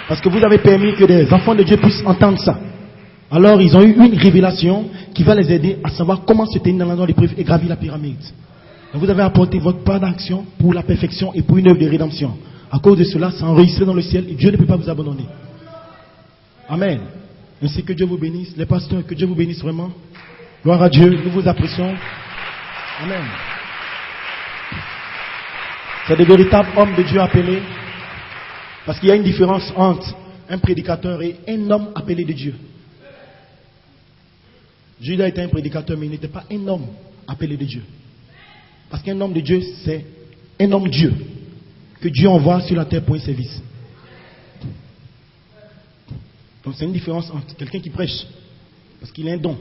Parce que vous avez permis que des enfants de Dieu puissent entendre ça. Alors ils ont eu une révélation qui va les aider à savoir comment se tenir dans l'endroit d'épreuve et gravir la pyramide. Donc vous avez apporté votre part d'action pour la perfection et pour une œuvre de rédemption. À cause de cela, c'est enregistré dans le ciel et Dieu ne peut pas vous abandonner. Amen. Ainsi que Dieu vous bénisse. Les pasteurs, que Dieu vous bénisse vraiment. Gloire à Dieu. Nous vous apprécions. Amen. C'est des véritables hommes de Dieu appelés. Parce qu'il y a une différence entre un prédicateur et un homme appelé de Dieu. Judas était un prédicateur, mais il n'était pas un homme appelé de Dieu. Parce qu'un homme de Dieu, c'est un homme Dieu que Dieu envoie sur la terre pour un service. Donc c'est une différence entre quelqu'un qui prêche, parce qu'il a un don.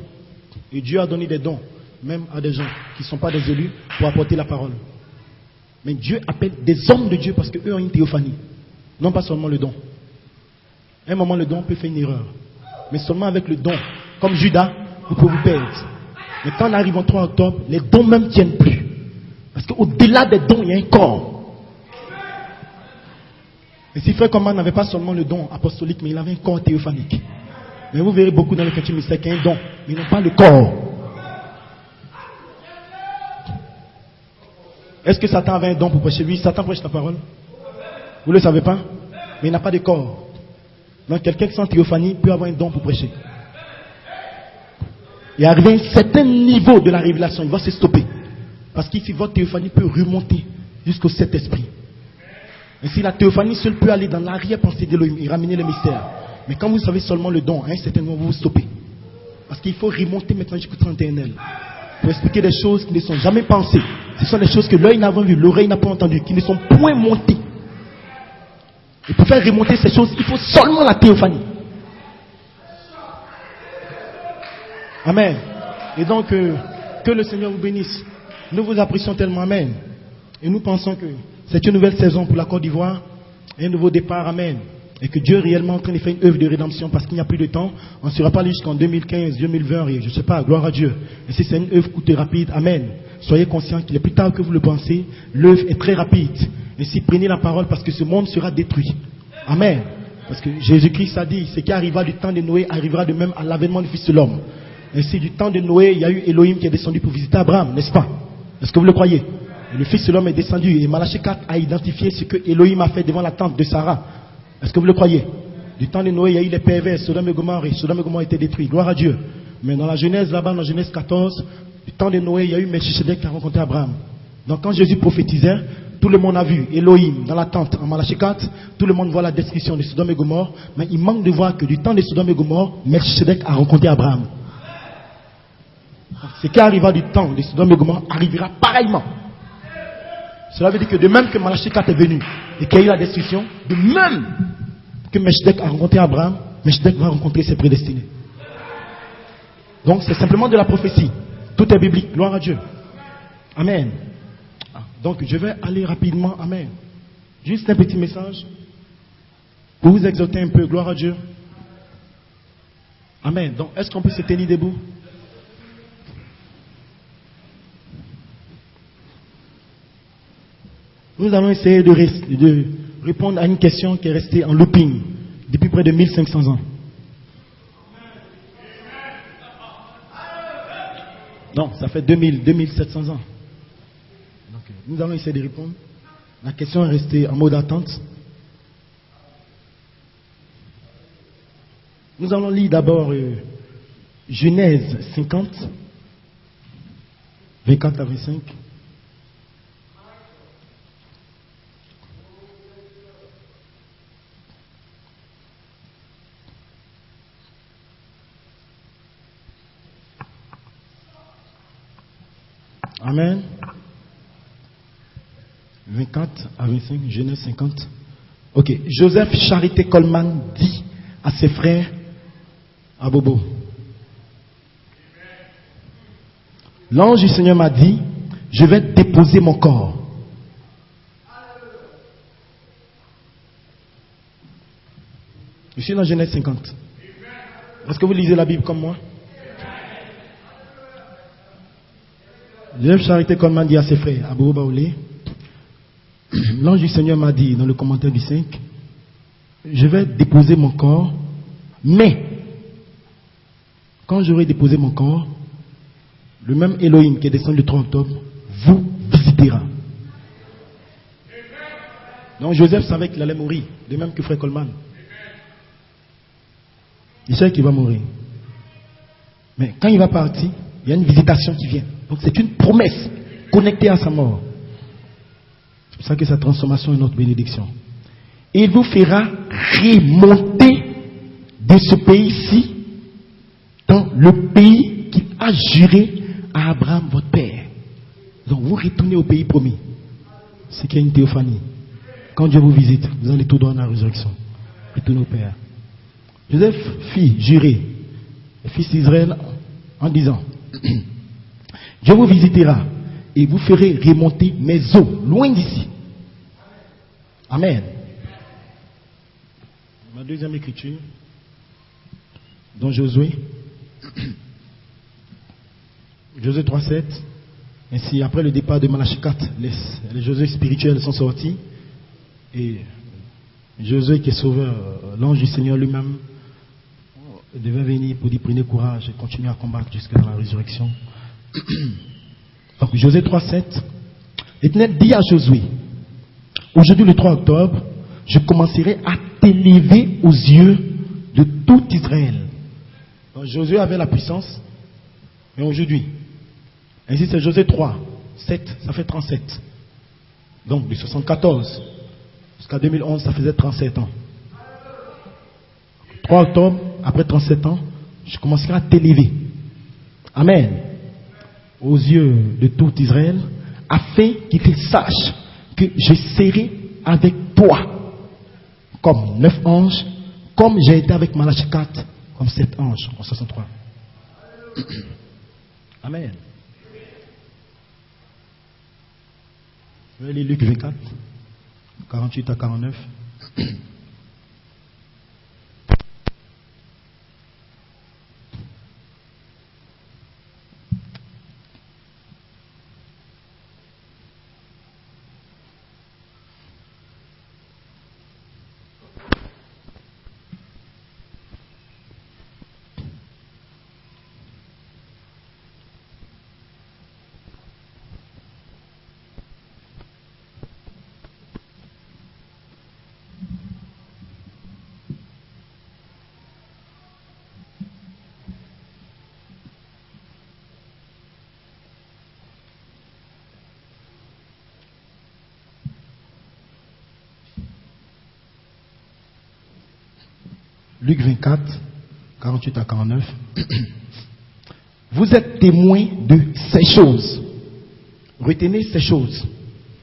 Et Dieu a donné des dons, même à des gens qui ne sont pas des élus, pour apporter la parole. Mais Dieu appelle des hommes de Dieu parce qu'eux ont une théophanie. Non pas seulement le don. À un moment, le don peut faire une erreur. Mais seulement avec le don, comme Judas, vous pouvez vous perdre. Mais quand on arrive en 3 octobre, les dons même ne tiennent plus. Parce qu'au-delà des dons, il y a un corps. Et si Frère Coman n'avait pas seulement le don apostolique, mais il avait un corps théophanique. Mais vous verrez beaucoup dans les chrétiens mystères qu'il y a un don, mais ils n'ont pas le corps. Est-ce que Satan avait un don pour prêcher? Lui, Satan prêche la parole. Vous ne le savez pas? Mais il n'a pas de corps. Donc quelqu'un qui sans théophanie peut avoir un don pour prêcher. Et arrivé à un certain niveau de la révélation, il va se stopper. Parce qu'ici, votre théophanie peut remonter jusqu'au Saint-Esprit. Et si la théophanie seule peut aller dans l'arrière-pensée d'Elohim et ramener le mystère. Mais quand vous savez seulement le don, à un certain moment, vous vous stoppez. Parce qu'il faut remonter maintenant jusqu'au 31 pour expliquer des choses qui ne sont jamais pensées. Ce sont des choses que l'œil n'a pas vues, l'oreille n'a pas entendues, qui ne sont point montées. Et pour faire remonter ces choses, il faut seulement la théophanie. Amen. Et donc, que le Seigneur vous bénisse. Nous vous apprécions tellement. Amen. Et nous pensons que c'est une nouvelle saison pour la Côte d'Ivoire. Un nouveau départ. Amen. Et que Dieu est réellement en train de faire une œuvre de rédemption parce qu'il n'y a plus de temps. On ne sera pas allé jusqu'en 2015, 2020, et je ne sais pas, gloire à Dieu. Et si c'est une œuvre coûte rapide, amen. Soyez conscients qu'il est plus tard que vous le pensez. L'œuvre est très rapide. Et si prenez la parole parce que ce monde sera détruit. Amen. Parce que Jésus-Christ a dit, ce qui arrivera du temps de Noé arrivera de même à l'avènement du Fils de l'homme. Ainsi, du temps de Noé, il y a eu Elohim qui est descendu pour visiter Abraham, n'est-ce pas? Est-ce que vous le croyez? Et le Fils de l'homme est descendu et Malachie 4 a identifié ce que Elohim a fait devant la tente de Sarah. Est-ce que vous le croyez? Du temps de Noé, il y a eu les pervers, Sodome et Gomorrhe. Sodome et Gomorrhe a été détruit. Gloire à Dieu. Mais dans la Genèse, là-bas, dans Genèse 14, du temps de Noé, il y a eu Melchisedec qui a rencontré Abraham. Donc quand Jésus prophétisait, tout le monde a vu Elohim dans la tente en Malachie 4, tout le monde voit la description de Sodome et Gomorrhe, mais il manque de voir que du temps de Sodome et Gomorrhe, Melchisedec a rencontré Abraham. Ce qui arriva du temps de Sodome et Gomorrhe arrivera pareillement. Cela veut dire que de même que Malachie 4 est venu et qu'il y a eu la destruction, de même que Melchisedec a rencontré Abraham, Melchisedec va rencontrer ses prédestinés. Donc c'est simplement de la prophétie. Tout est biblique. Gloire à Dieu. Amen. Donc je vais aller rapidement. Amen. Juste un petit message pour vous exhorter un peu. Gloire à Dieu. Amen. Donc est-ce qu'on peut se tenir debout? Nous allons essayer de répondre à une question qui est restée en looping depuis près de 1500 ans. Non, ça fait 2700 ans. Donc, nous allons essayer de répondre. La question est restée en mode attente. Nous allons lire d'abord Genèse 50, 24 à 25. Amen. 24 à 25, Genèse 50. Ok. Joseph Charité Coleman dit à ses frères à Bobo. L'ange du Seigneur m'a dit, je vais déposer mon corps. Je suis dans Genèse 50. Est-ce que vous lisez la Bible comme moi? Joseph Charité Coleman dit à ses frères, à Bobo Baoulé, l'ange du Seigneur m'a dit dans le commentaire du 5, je vais déposer mon corps, mais quand j'aurai déposé mon corps, le même Elohim qui est descendu le 3 octobre vous visitera. Donc Joseph savait qu'il allait mourir, de même que frère Coleman. Il sait qu'il va mourir. Mais quand il va partir, il y a une visitation qui vient. Donc c'est une promesse connectée à sa mort. C'est pour ça que sa transformation est notre bénédiction. Et il vous fera remonter de ce pays-ci dans le pays qu'il a juré à Abraham, votre père. Donc vous retournez au pays promis. C'est qu'il y a une théophanie. Quand Dieu vous visite, vous allez tout droit dans la résurrection. Retournez au Père. Joseph fit jurer les fils d'Israël en disant, Dieu vous visitera et vous ferez remonter mes eaux loin d'ici. Amen. Ma deuxième écriture, dans Josué, Josué 3,7. Ainsi, après le départ de Malachie 4, les Josué spirituels sont sortis. Et Josué, qui est sauveur, l'ange du Seigneur lui-même, devait venir pour dire prenez courage et continuer à combattre jusqu'à la résurrection. Donc, Josué 3,7. L'Éternel dit à Josué, aujourd'hui le 3 octobre, je commencerai à t'élever aux yeux de tout Israël. Donc, Josué avait la puissance, mais aujourd'hui, ainsi c'est Josué 3, 7, ça fait 37. Donc de 74 jusqu'à 2011, ça faisait 37 ans. 3 octobre, après 37 ans, je commencerai à t'élever. Amen. Aux yeux de tout Israël, afin qu'ils sachent que je serai avec toi comme 9 anges, comme j'ai été avec Malachie 4, comme 7 anges en 63. Amen. Je vais lire Luc 24, 48 à 49. Luc 24, 48 à 49. Vous êtes témoins de ces choses. Retenez ces choses.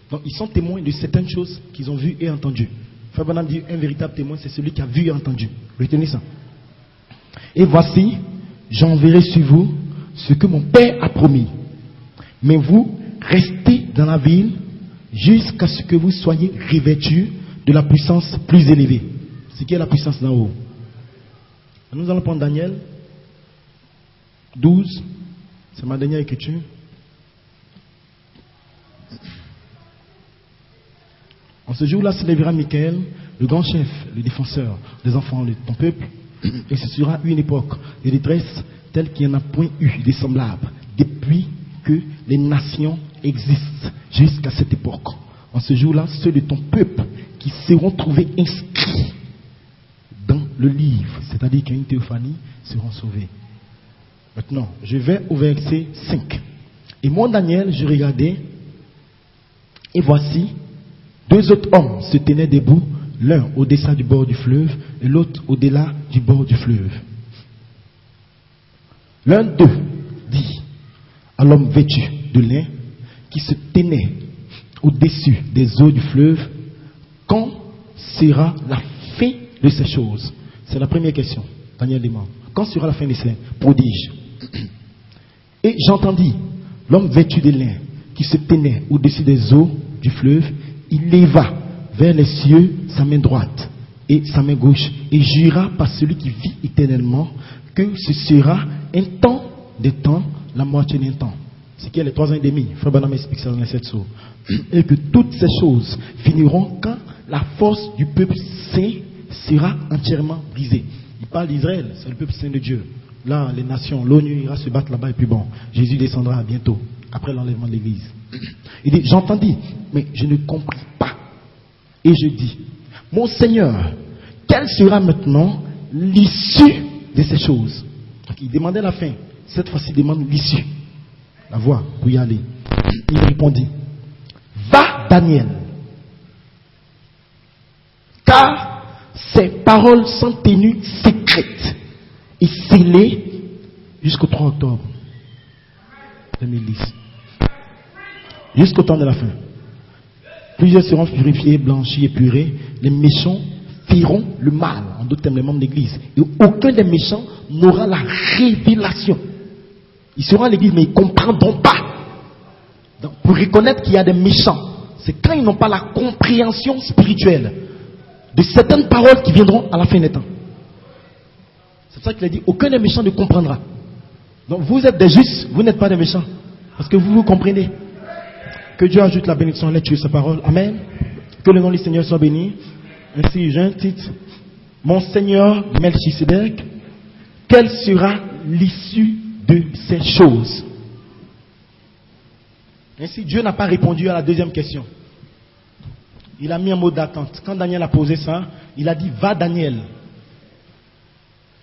Donc, ils sont témoins de certaines choses qu'ils ont vues et entendues. Frère Branham dit, un véritable témoin, c'est celui qui a vu et entendu. Retenez ça. Et voici, j'enverrai sur vous ce que mon Père a promis. Mais vous, restez dans la ville jusqu'à ce que vous soyez revêtus de la puissance plus élevée. C'est qui est la puissance d'en haut? Nous allons prendre Daniel 12. C'est ma dernière écriture. En ce jour-là s'élèvera Michael, le grand chef, le défenseur des enfants de ton peuple, et ce sera une époque de détresse telle qu'il n'y en a point eu des semblables depuis que les nations existent jusqu'à cette époque. En ce jour-là, ceux de ton peuple qui seront trouvés inscrits dans le livre, c'est-à-dire qu'il y a une théophanie, seront sauvés. Maintenant, je vais au verset 5. Et moi, Daniel, je regardais, et voici, deux autres hommes se tenaient debout, l'un au-dessus du bord du fleuve et l'autre au-delà du bord du fleuve. L'un d'eux dit à l'homme vêtu de lin qui se tenait au-dessus des eaux du fleuve, quand sera la fin de ces choses? C'est la première question. Daniel demande. Quand sera la fin de ces prodiges? Et j'entendis l'homme vêtu de lin qui se tenait au-dessus des eaux du fleuve. Il leva vers les cieux sa main droite et sa main gauche et jura par celui qui vit éternellement que ce sera un temps de temps, la moitié d'un temps. Ce qui est les 3 ans et demi. Frère Branham explique ça dans les 7 sceaux. Et que toutes ces choses finiront quand la force du peuple saint sera entièrement brisée. Il parle d'Israël, c'est le peuple saint de Dieu. Là, les nations, l'ONU ira se battre là-bas et puis bon, Jésus descendra bientôt, après l'enlèvement de l'église. Il dit, j'entendis, mais je ne compris pas. Et je dis, mon Seigneur, quelle sera maintenant l'issue de ces choses? Donc, il demandait la fin. Cette fois-ci, il demande l'issue. La voie pour y aller. Il répondit, va Daniel, car ces paroles sont tenues secrètes et scellées jusqu'au 3 octobre 2010. Jusqu'au temps de la fin. Plusieurs seront purifiés, blanchis et purés. Les méchants feront le mal, en d'autres termes les membres d'église. Et aucun des méchants n'aura la révélation. Ils seront à l'église mais ils ne comprendront pas. Donc, pour reconnaître qu'il y a des méchants, c'est quand ils n'ont pas la compréhension spirituelle de certaines paroles qui viendront à la fin des temps. C'est pour ça qu'il a dit, aucun des méchants ne comprendra. Donc vous êtes des justes, vous n'êtes pas des méchants. Parce que vous comprenez. Que Dieu ajoute la bénédiction à l'étude de sa parole. Amen. Que le nom du Seigneur soit béni. Ainsi, j'ai un titre. Mon Seigneur Melchisedec, quelle sera l'issue de ces choses? Ainsi, Dieu n'a pas répondu à la deuxième question. Il a mis un mot d'attente. Quand Daniel a posé ça, il a dit, va Daniel.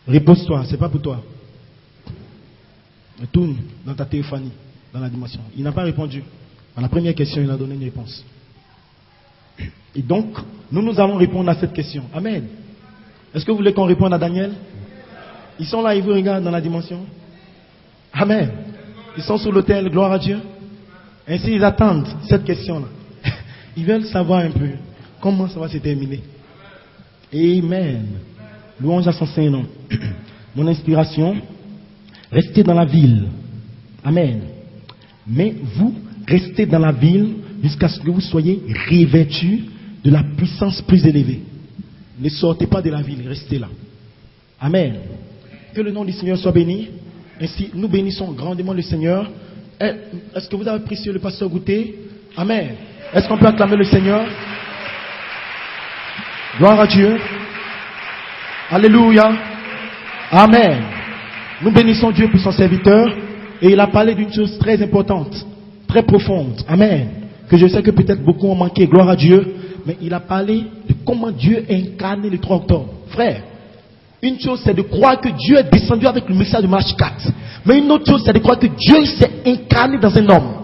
Repose-toi, c'est pas pour toi. Tourne dans ta théophanie, dans la dimension. Il n'a pas répondu. À la première question, il a donné une réponse. Et donc, nous allons répondre à cette question. Amen. Est-ce que vous voulez qu'on réponde à Daniel? Ils sont là, ils vous regardent dans la dimension. Amen. Ils sont sur l'autel, gloire à Dieu. Ainsi, ils attendent cette question-là. Ils veulent savoir un peu comment ça va se terminer. Amen. Louange à son Saint-Nom. Mon inspiration, restez dans la ville. Amen. Mais vous, restez dans la ville jusqu'à ce que vous soyez revêtus de la puissance plus élevée. Ne sortez pas de la ville, restez là. Amen. Que le nom du Seigneur soit béni. Ainsi, nous bénissons grandement le Seigneur. Est-ce que vous avez pris sur le pasteur Goûté? Amen. Est-ce qu'on peut acclamer le Seigneur? Gloire à Dieu. Alléluia. Amen. Nous bénissons Dieu pour son serviteur. Et il a parlé d'une chose très importante, très profonde. Amen. Que je sais que peut-être beaucoup ont manqué. Gloire à Dieu. Mais il a parlé de comment Dieu est incarné le 3 octobre. Frère, une chose c'est de croire que Dieu est descendu avec le message de Marche 4. Mais une autre chose c'est de croire que Dieu s'est incarné dans un homme.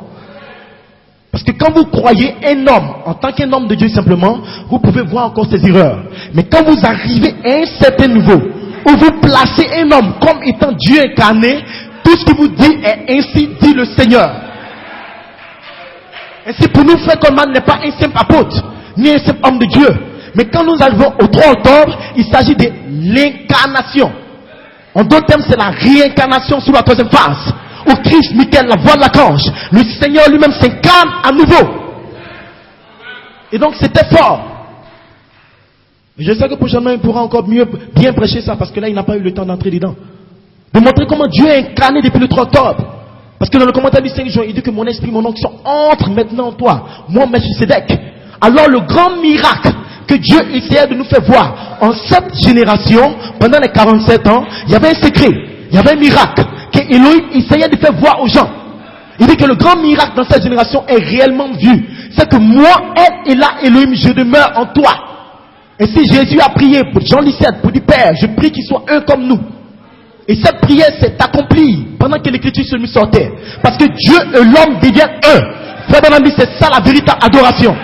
Parce que quand vous croyez un homme, en tant qu'un homme de Dieu simplement, vous pouvez voir encore ses erreurs. Mais quand vous arrivez à un certain niveau, où vous placez un homme comme étant Dieu incarné, tout ce qu'il vous dit est ainsi dit le Seigneur. Ainsi pour nous, Frère Coleman n'est pas un simple apôtre, ni un simple homme de Dieu. Mais quand nous arrivons au 3 octobre, il s'agit de l'incarnation. En d'autres termes, c'est la réincarnation sous la troisième phase. Au Christ, Michael, la voix de l'archange, le Seigneur lui-même s'incarne à nouveau. Et donc c'était fort. Je sais que prochainement il pourra encore mieux bien prêcher ça, parce que là il n'a pas eu le temps d'entrer dedans. De montrer comment Dieu est incarné depuis le 3 octobre. Parce que dans le commentaire du 5 juin, il dit que mon esprit, mon onction entre maintenant en toi, moi Melchisedec. Alors le grand miracle que Dieu essayait de nous faire voir en cette génération, pendant les 47 ans, il y avait un secret, il y avait un miracle que Elohim essayait de faire voir aux gens. Il dit que le grand miracle dans cette génération est réellement vu. C'est que moi, elle et là, Elohim, je demeure en toi. Et si Jésus a prié pour Jean 17, pour dire Père, je prie qu'ils soient un comme nous. Et cette prière s'est accomplie pendant que l'écriture se lui sortait. Parce que Dieu et l'homme deviennent un. Frère Branham dit, c'est ça la véritable adoration.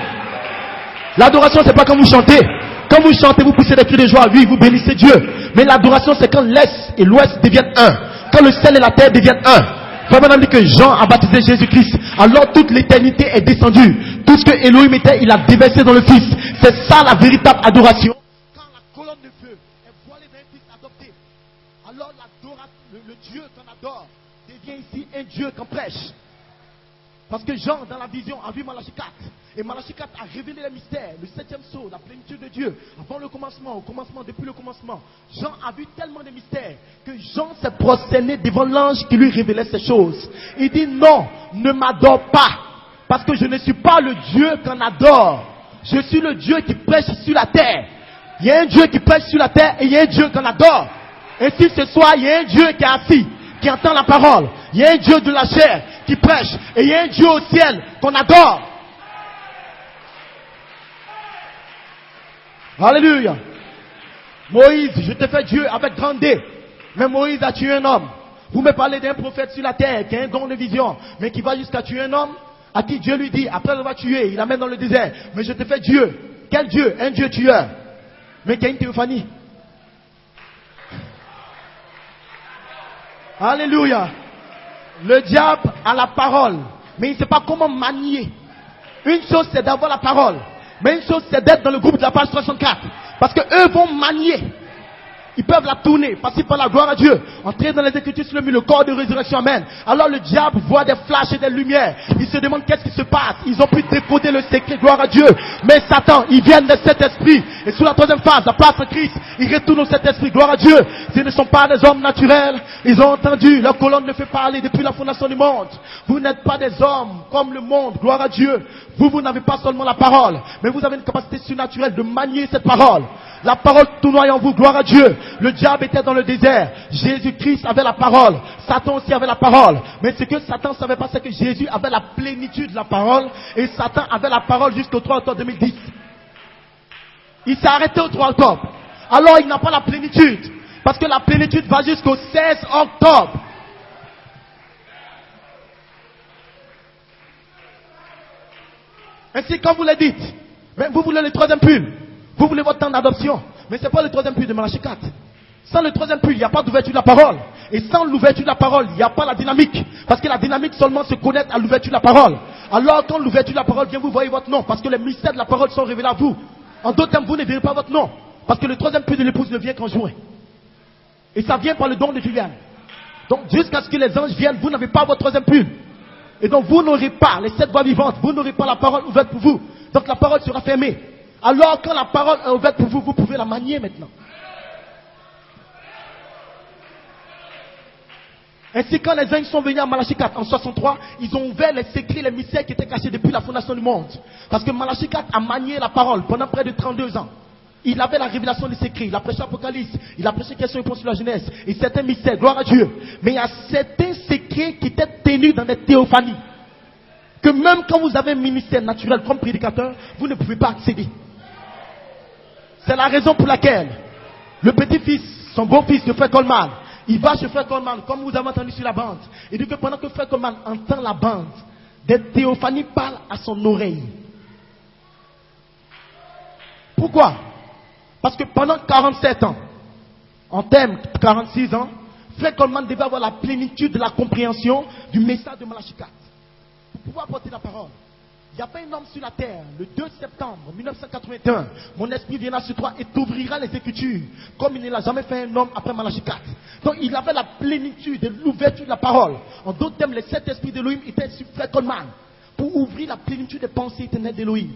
L'adoration, c'est pas quand vous chantez. Quand vous chantez, vous poussez des cris de joie, oui, vous bénissez Dieu. Mais l'adoration, c'est quand l'Est et l'Ouest deviennent un. Quand le ciel et la terre deviennent un. Frère Branham dit que Jean a baptisé Jésus-Christ. Alors toute l'éternité est descendue. Tout ce que Elohim était, il a déversé dans le Fils. C'est ça la véritable adoration. Quand la colonne de feu est voilée d'un Fils adopté, alors le Dieu qu'on adore devient ici un Dieu qu'on prêche. Parce que Jean, dans la vision, a vu Malachie 4. Et Malachie 4 a révélé les mystères, le 7e sceau, la plénitude de Dieu. Avant le commencement, au commencement, depuis le commencement. Jean a vu tellement de mystères que Jean s'est prosterné devant l'ange qui lui révélait ces choses. Il dit non, ne m'adore pas. Parce que je ne suis pas le Dieu qu'on adore. Je suis le Dieu qui prêche sur la terre. Il y a un Dieu qui prêche sur la terre et il y a un Dieu qu'on adore. Et si ce soir, il y a un Dieu qui est assis, qui entend la parole. Il y a un Dieu de la chair qui prêche. Et il y a un Dieu au ciel qu'on adore. Alléluia. Moïse, je te fais Dieu avec grande D. Mais Moïse a tué un homme. Vous me parlez d'un prophète sur la terre qui a un don de vision, mais qui va jusqu'à tuer un homme, à qui Dieu lui dit, après l'avoir tué, il l'amène dans le désert. Mais je te fais Dieu. Quel Dieu? Un Dieu tueur. Mais qui a une théophanie. Alléluia. Le diable a la parole, mais il ne sait pas comment manier. Une chose c'est d'avoir la parole, mais une chose c'est d'être dans le groupe de la page 64. Parce que eux vont manier. Ils peuvent la tourner, passer par la gloire à Dieu, entrer dans les Écritures sur le corps de résurrection, amen. Alors le diable voit des flashs et des lumières. Il se demande qu'est-ce qui se passe. Ils ont pu décoder le secret, gloire à Dieu. Mais Satan, il vient de cet esprit. Et sous la troisième phase, la place de Christ, il retourne au cet esprit, gloire à Dieu. Ce ne sont pas des hommes naturels. Ils ont entendu, leur colonne ne fait parler depuis la fondation du monde. Vous n'êtes pas des hommes comme le monde, gloire à Dieu. Vous n'avez pas seulement la parole, mais vous avez une capacité surnaturelle de manier cette parole. La parole tournoie en vous, gloire à Dieu. Le diable était dans le désert. Jésus-Christ avait la parole. Satan aussi avait la parole. Mais ce que Satan ne savait pas, c'est que Jésus avait la plénitude de la parole. Et Satan avait la parole jusqu'au 3 octobre 2010. Il s'est arrêté au 3 octobre. Alors il n'a pas la plénitude. Parce que la plénitude va jusqu'au 16 octobre. Ainsi, quand vous le dites, mais vous voulez le troisième pull. Vous voulez votre temps d'adoption. Mais ce n'est pas le troisième pull de Malachie 4. Sans le troisième pull, il n'y a pas d'ouverture de la parole. Et sans l'ouverture de la parole, il n'y a pas la dynamique. Parce que la dynamique seulement se connecte à l'ouverture de la parole. Alors quand l'ouverture de la parole vient, vous voyez votre nom. Parce que les mystères de la parole sont révélés à vous. En d'autres termes, vous ne verrez pas votre nom. Parce que le troisième pull de l'épouse ne vient qu'en juin. Et ça vient par le don de Viviane. Donc jusqu'à ce que les anges viennent, vous n'avez pas votre troisième pull. Et donc vous n'aurez pas les 7 voix vivantes. Vous n'aurez pas la parole ouverte pour vous. Donc la parole sera fermée. Alors quand la parole est ouverte pour vous, vous pouvez la manier maintenant. Ainsi quand les anges sont venus à Malachie 4 en 63, ils ont ouvert les secrets, les mystères qui étaient cachés depuis la fondation du monde. Parce que Malachie 4 a manié la parole pendant près de 32 ans. Il avait la révélation des secrets, il a prêché l'Apocalypse, il a prêché question-réponse sur la Genèse, et certains mystères, gloire à Dieu. Mais il y a certains secrets qui étaient tenus dans des théophanies. Que même quand vous avez un ministère naturel comme prédicateur, vous ne pouvez pas accéder. C'est la raison pour laquelle le petit-fils, son beau-fils, le frère Coleman, il va chez frère Coleman, comme vous avez entendu sur la bande. Il dit que pendant que frère Coleman entend la bande, des théophanies parlent à son oreille. Pourquoi? Parce que pendant 47 ans, En termes 46 ans, Frère Coleman devait avoir la plénitude de la compréhension du message de Malachie 4 pour pouvoir porter la parole. Il y avait un homme sur la terre, le 2 septembre 1981. Mon esprit viendra sur toi et t'ouvrira les Écritures, comme il ne l'a jamais fait un homme après Malachie 4. Donc il avait la plénitude de l'ouverture de la parole. En d'autres termes, les 7 esprits d'Élohim étaient sur Frère Coleman pour ouvrir la plénitude des pensées éternelles d'Élohim.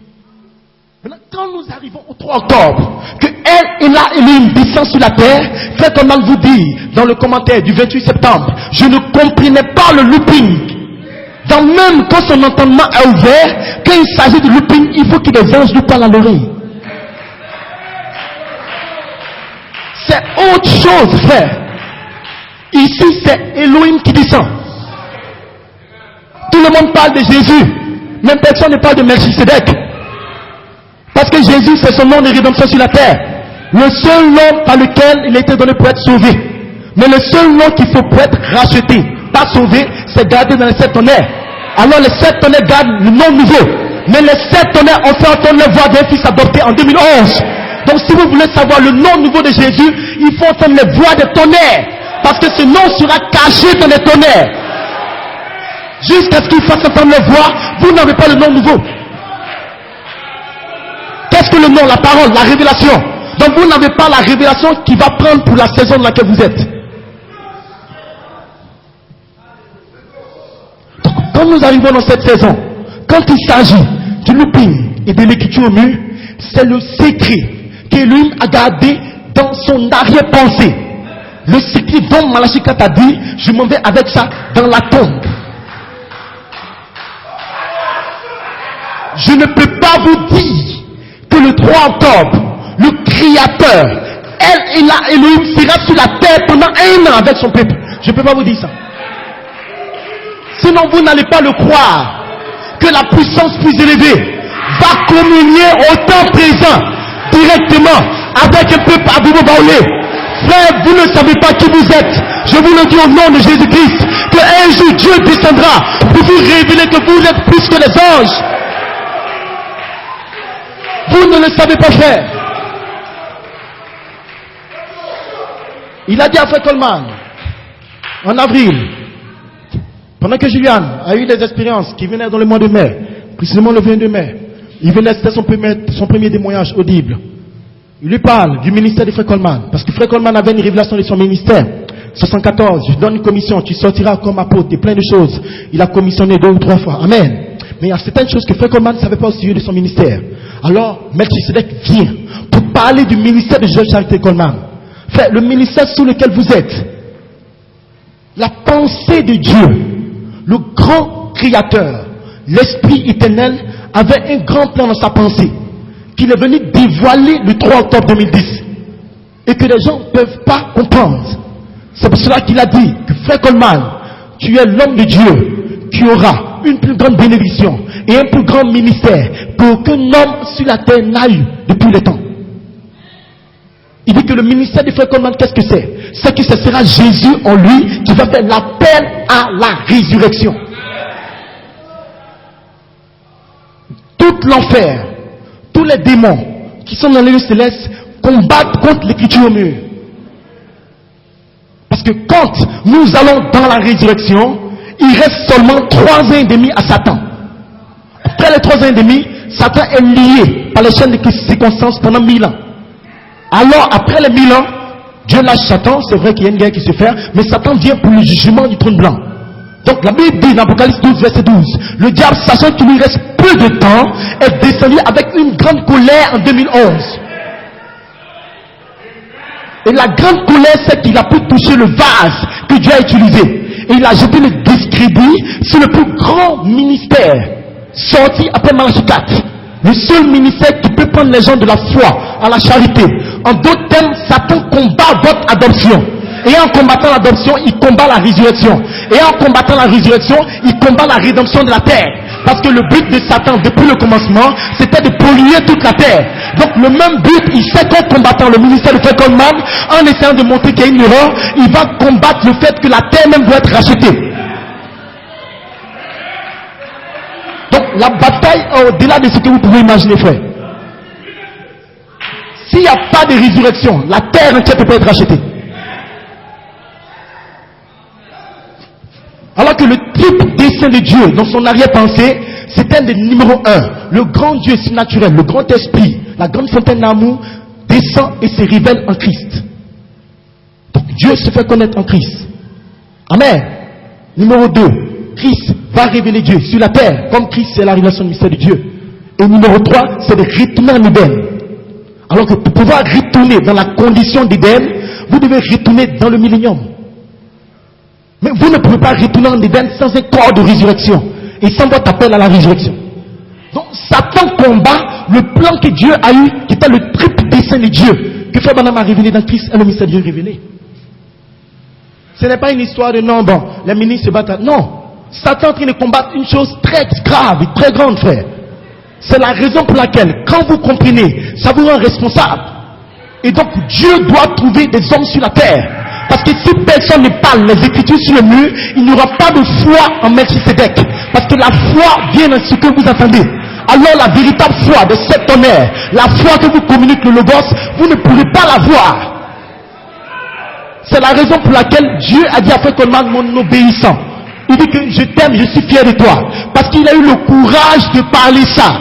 Maintenant, quand nous arrivons au 3 octobre, que elle et là Elohim descend sur la terre, Frère Coleman vous dit dans le commentaire du 28 septembre, je ne comprenais pas le looping. Dans même quand son entendement est ouvert, quand il s'agit de looping, il faut que les anges nous parlent à l'oreille. C'est autre chose, frère. Ici, c'est Elohim qui descend. Tout le monde parle de Jésus. Même personne ne parle de Melchisedec. Parce que Jésus, c'est son nom de rédemption sur la terre. Le seul nom par lequel il a été donné pour être sauvé. Mais le seul nom qu'il faut pour être racheté, pas sauvé, c'est gardé dans les 7 tonnerres. Alors les 7 tonnerres gardent le nom nouveau. Mais les 7 tonnerres ont fait entendre la voix d'un fils adopté en 2011. Donc si vous voulez savoir le nom nouveau de Jésus, il faut entendre les voix des tonnerres. Parce que ce nom sera caché dans les tonnerres. Jusqu'à ce qu'il fasse entendre les voix, vous n'avez pas le nom nouveau. Qu'est-ce que le nom? La parole, la révélation. Donc vous n'avez pas la révélation qui va prendre pour la saison dans laquelle vous êtes. Donc quand nous arrivons dans cette saison, quand il s'agit du looping et de l'écriture au mur, c'est le secret qu'Elohim a gardé dans son arrière-pensée. Le secret dont Malachie 4 a dit, je m'en vais avec ça dans la tombe. Je ne peux pas vous dire que le 3 octobre, le Créateur, elle et là, Elohim sera sur la terre pendant 1 an avec son peuple. Je ne peux pas vous dire ça. Sinon vous n'allez pas le croire, que la puissance plus élevée va communier au temps présent, directement, avec un peuple à Bobo Baoulé. Frère, vous ne savez pas qui vous êtes. Je vous le dis au nom de Jésus-Christ, qu'un jour Dieu descendra pour vous révéler que vous êtes plus que les anges. Vous ne le savez pas faire. Il a dit à Frère Coleman, en avril, pendant que Julian a eu des expériences qui venaient dans le mois de mai, précisément le 22 mai, il venait, c'était son premier témoignage audible. Il lui parle du ministère de Frère Coleman, parce que Frère Coleman avait une révélation de son ministère. 74, je donne une commission, tu sortiras comme apôtre, et plein de choses. Il a commissionné 2 ou 3 fois. Amen. Mais il y a certaines choses que Frère Coleman ne savait pas au sujet de son ministère. Alors, Melchisedec vient pour parler du ministère de George Charité Coleman. Frère, le ministère sous lequel vous êtes, la pensée de Dieu, le grand créateur, l'Esprit éternel, avait un grand plan dans sa pensée, qu'il est venu dévoiler le 3 octobre 2010, et que les gens ne peuvent pas comprendre. C'est pour cela qu'il a dit que Frère Coleman, tu es l'homme de Dieu qui aura une plus grande bénédiction et un plus grand ministère qu'aucun homme sur la terre n'a eu depuis le temps. Il dit que le ministère de Frère Coleman, qu'est-ce que c'est? C'est que ce sera Jésus en lui qui va faire l'appel à la résurrection. Tout l'enfer, tous les démons qui sont dans les lieux célestes combattent contre l'écriture au mur. Parce que quand nous allons dans la résurrection, il reste seulement 3 ans et demi à Satan. Après les 3 ans et demi, Satan est lié par les chaînes de circonstances pendant 1000 ans. Alors, après les 1000 ans, Dieu lâche Satan. C'est vrai qu'il y a une guerre qui se fait, mais Satan vient pour le jugement du trône blanc. Donc, la Bible dit dans Apocalypse 12, verset 12, le diable, sachant qu'il lui reste peu de temps, est descendu avec une grande colère en 2011. Et la grande colère, c'est qu'il a pu toucher le vase que Dieu a utilisé. Et il a jeté le discrédit sur le plus grand ministère sorti après Malachie 4. Le seul ministère qui peut prendre les gens de la foi à la charité. En d'autres termes, Satan combat votre adoption. Et en combattant l'adoption, il combat la résurrection. Et en combattant la résurrection, il combat la rédemption de la terre. Parce que le but de Satan, depuis le commencement, c'était de polluer toute la terre. Donc le même but, il sait qu'en combattant le ministère de Frère Coleman, en essayant de montrer qu'il y a une erreur, il va combattre le fait que la terre même doit être rachetée. Donc la bataille est au-delà de ce que vous pouvez imaginer, frère. S'il n'y a pas de résurrection, la terre entière ne peut pas être rachetée. dessein de Dieu, dans son arrière-pensée, c'est un des numéros 1. Le grand Dieu surnaturel, le grand esprit, la grande fontaine d'amour, descend et se révèle en Christ. Donc Dieu se fait connaître en Christ. Amen. Numéro 2, Christ va révéler Dieu sur la terre, comme Christ c'est la révélation du mystère de Dieu. Et numéro 3, c'est de retourner en Éden. Alors que pour pouvoir retourner dans la condition d'Éden, vous devez retourner dans le millénium. Mais vous ne pouvez pas retourner en Éden sans un corps de résurrection et sans votre appel à la résurrection. Donc Satan combat le plan que Dieu a eu, qui était le triple dessein de Dieu, que Frère Branham a révélé dans Christ et le mystère de Dieu révélé. Ce n'est pas une histoire de non, bon, les ministres se battent. Non. Satan est en train de combattre une chose très grave et très grande, frère. C'est la raison pour laquelle, quand vous comprenez, ça vous rend responsable. Et donc, Dieu doit trouver des hommes sur la terre. Parce que si personne ne parle les Écritures sur le mur, il n'y aura pas de foi en Melchisédek. Parce que la foi vient dans ce que vous attendez. Alors la véritable foi de cet honneur, la foi que vous communique le Logos, vous ne pourrez pas la voir. C'est la raison pour laquelle Dieu a dit à Frère Coleman, mon obéissant. Il dit que je t'aime, je suis fier de toi. Parce qu'il a eu le courage de parler ça.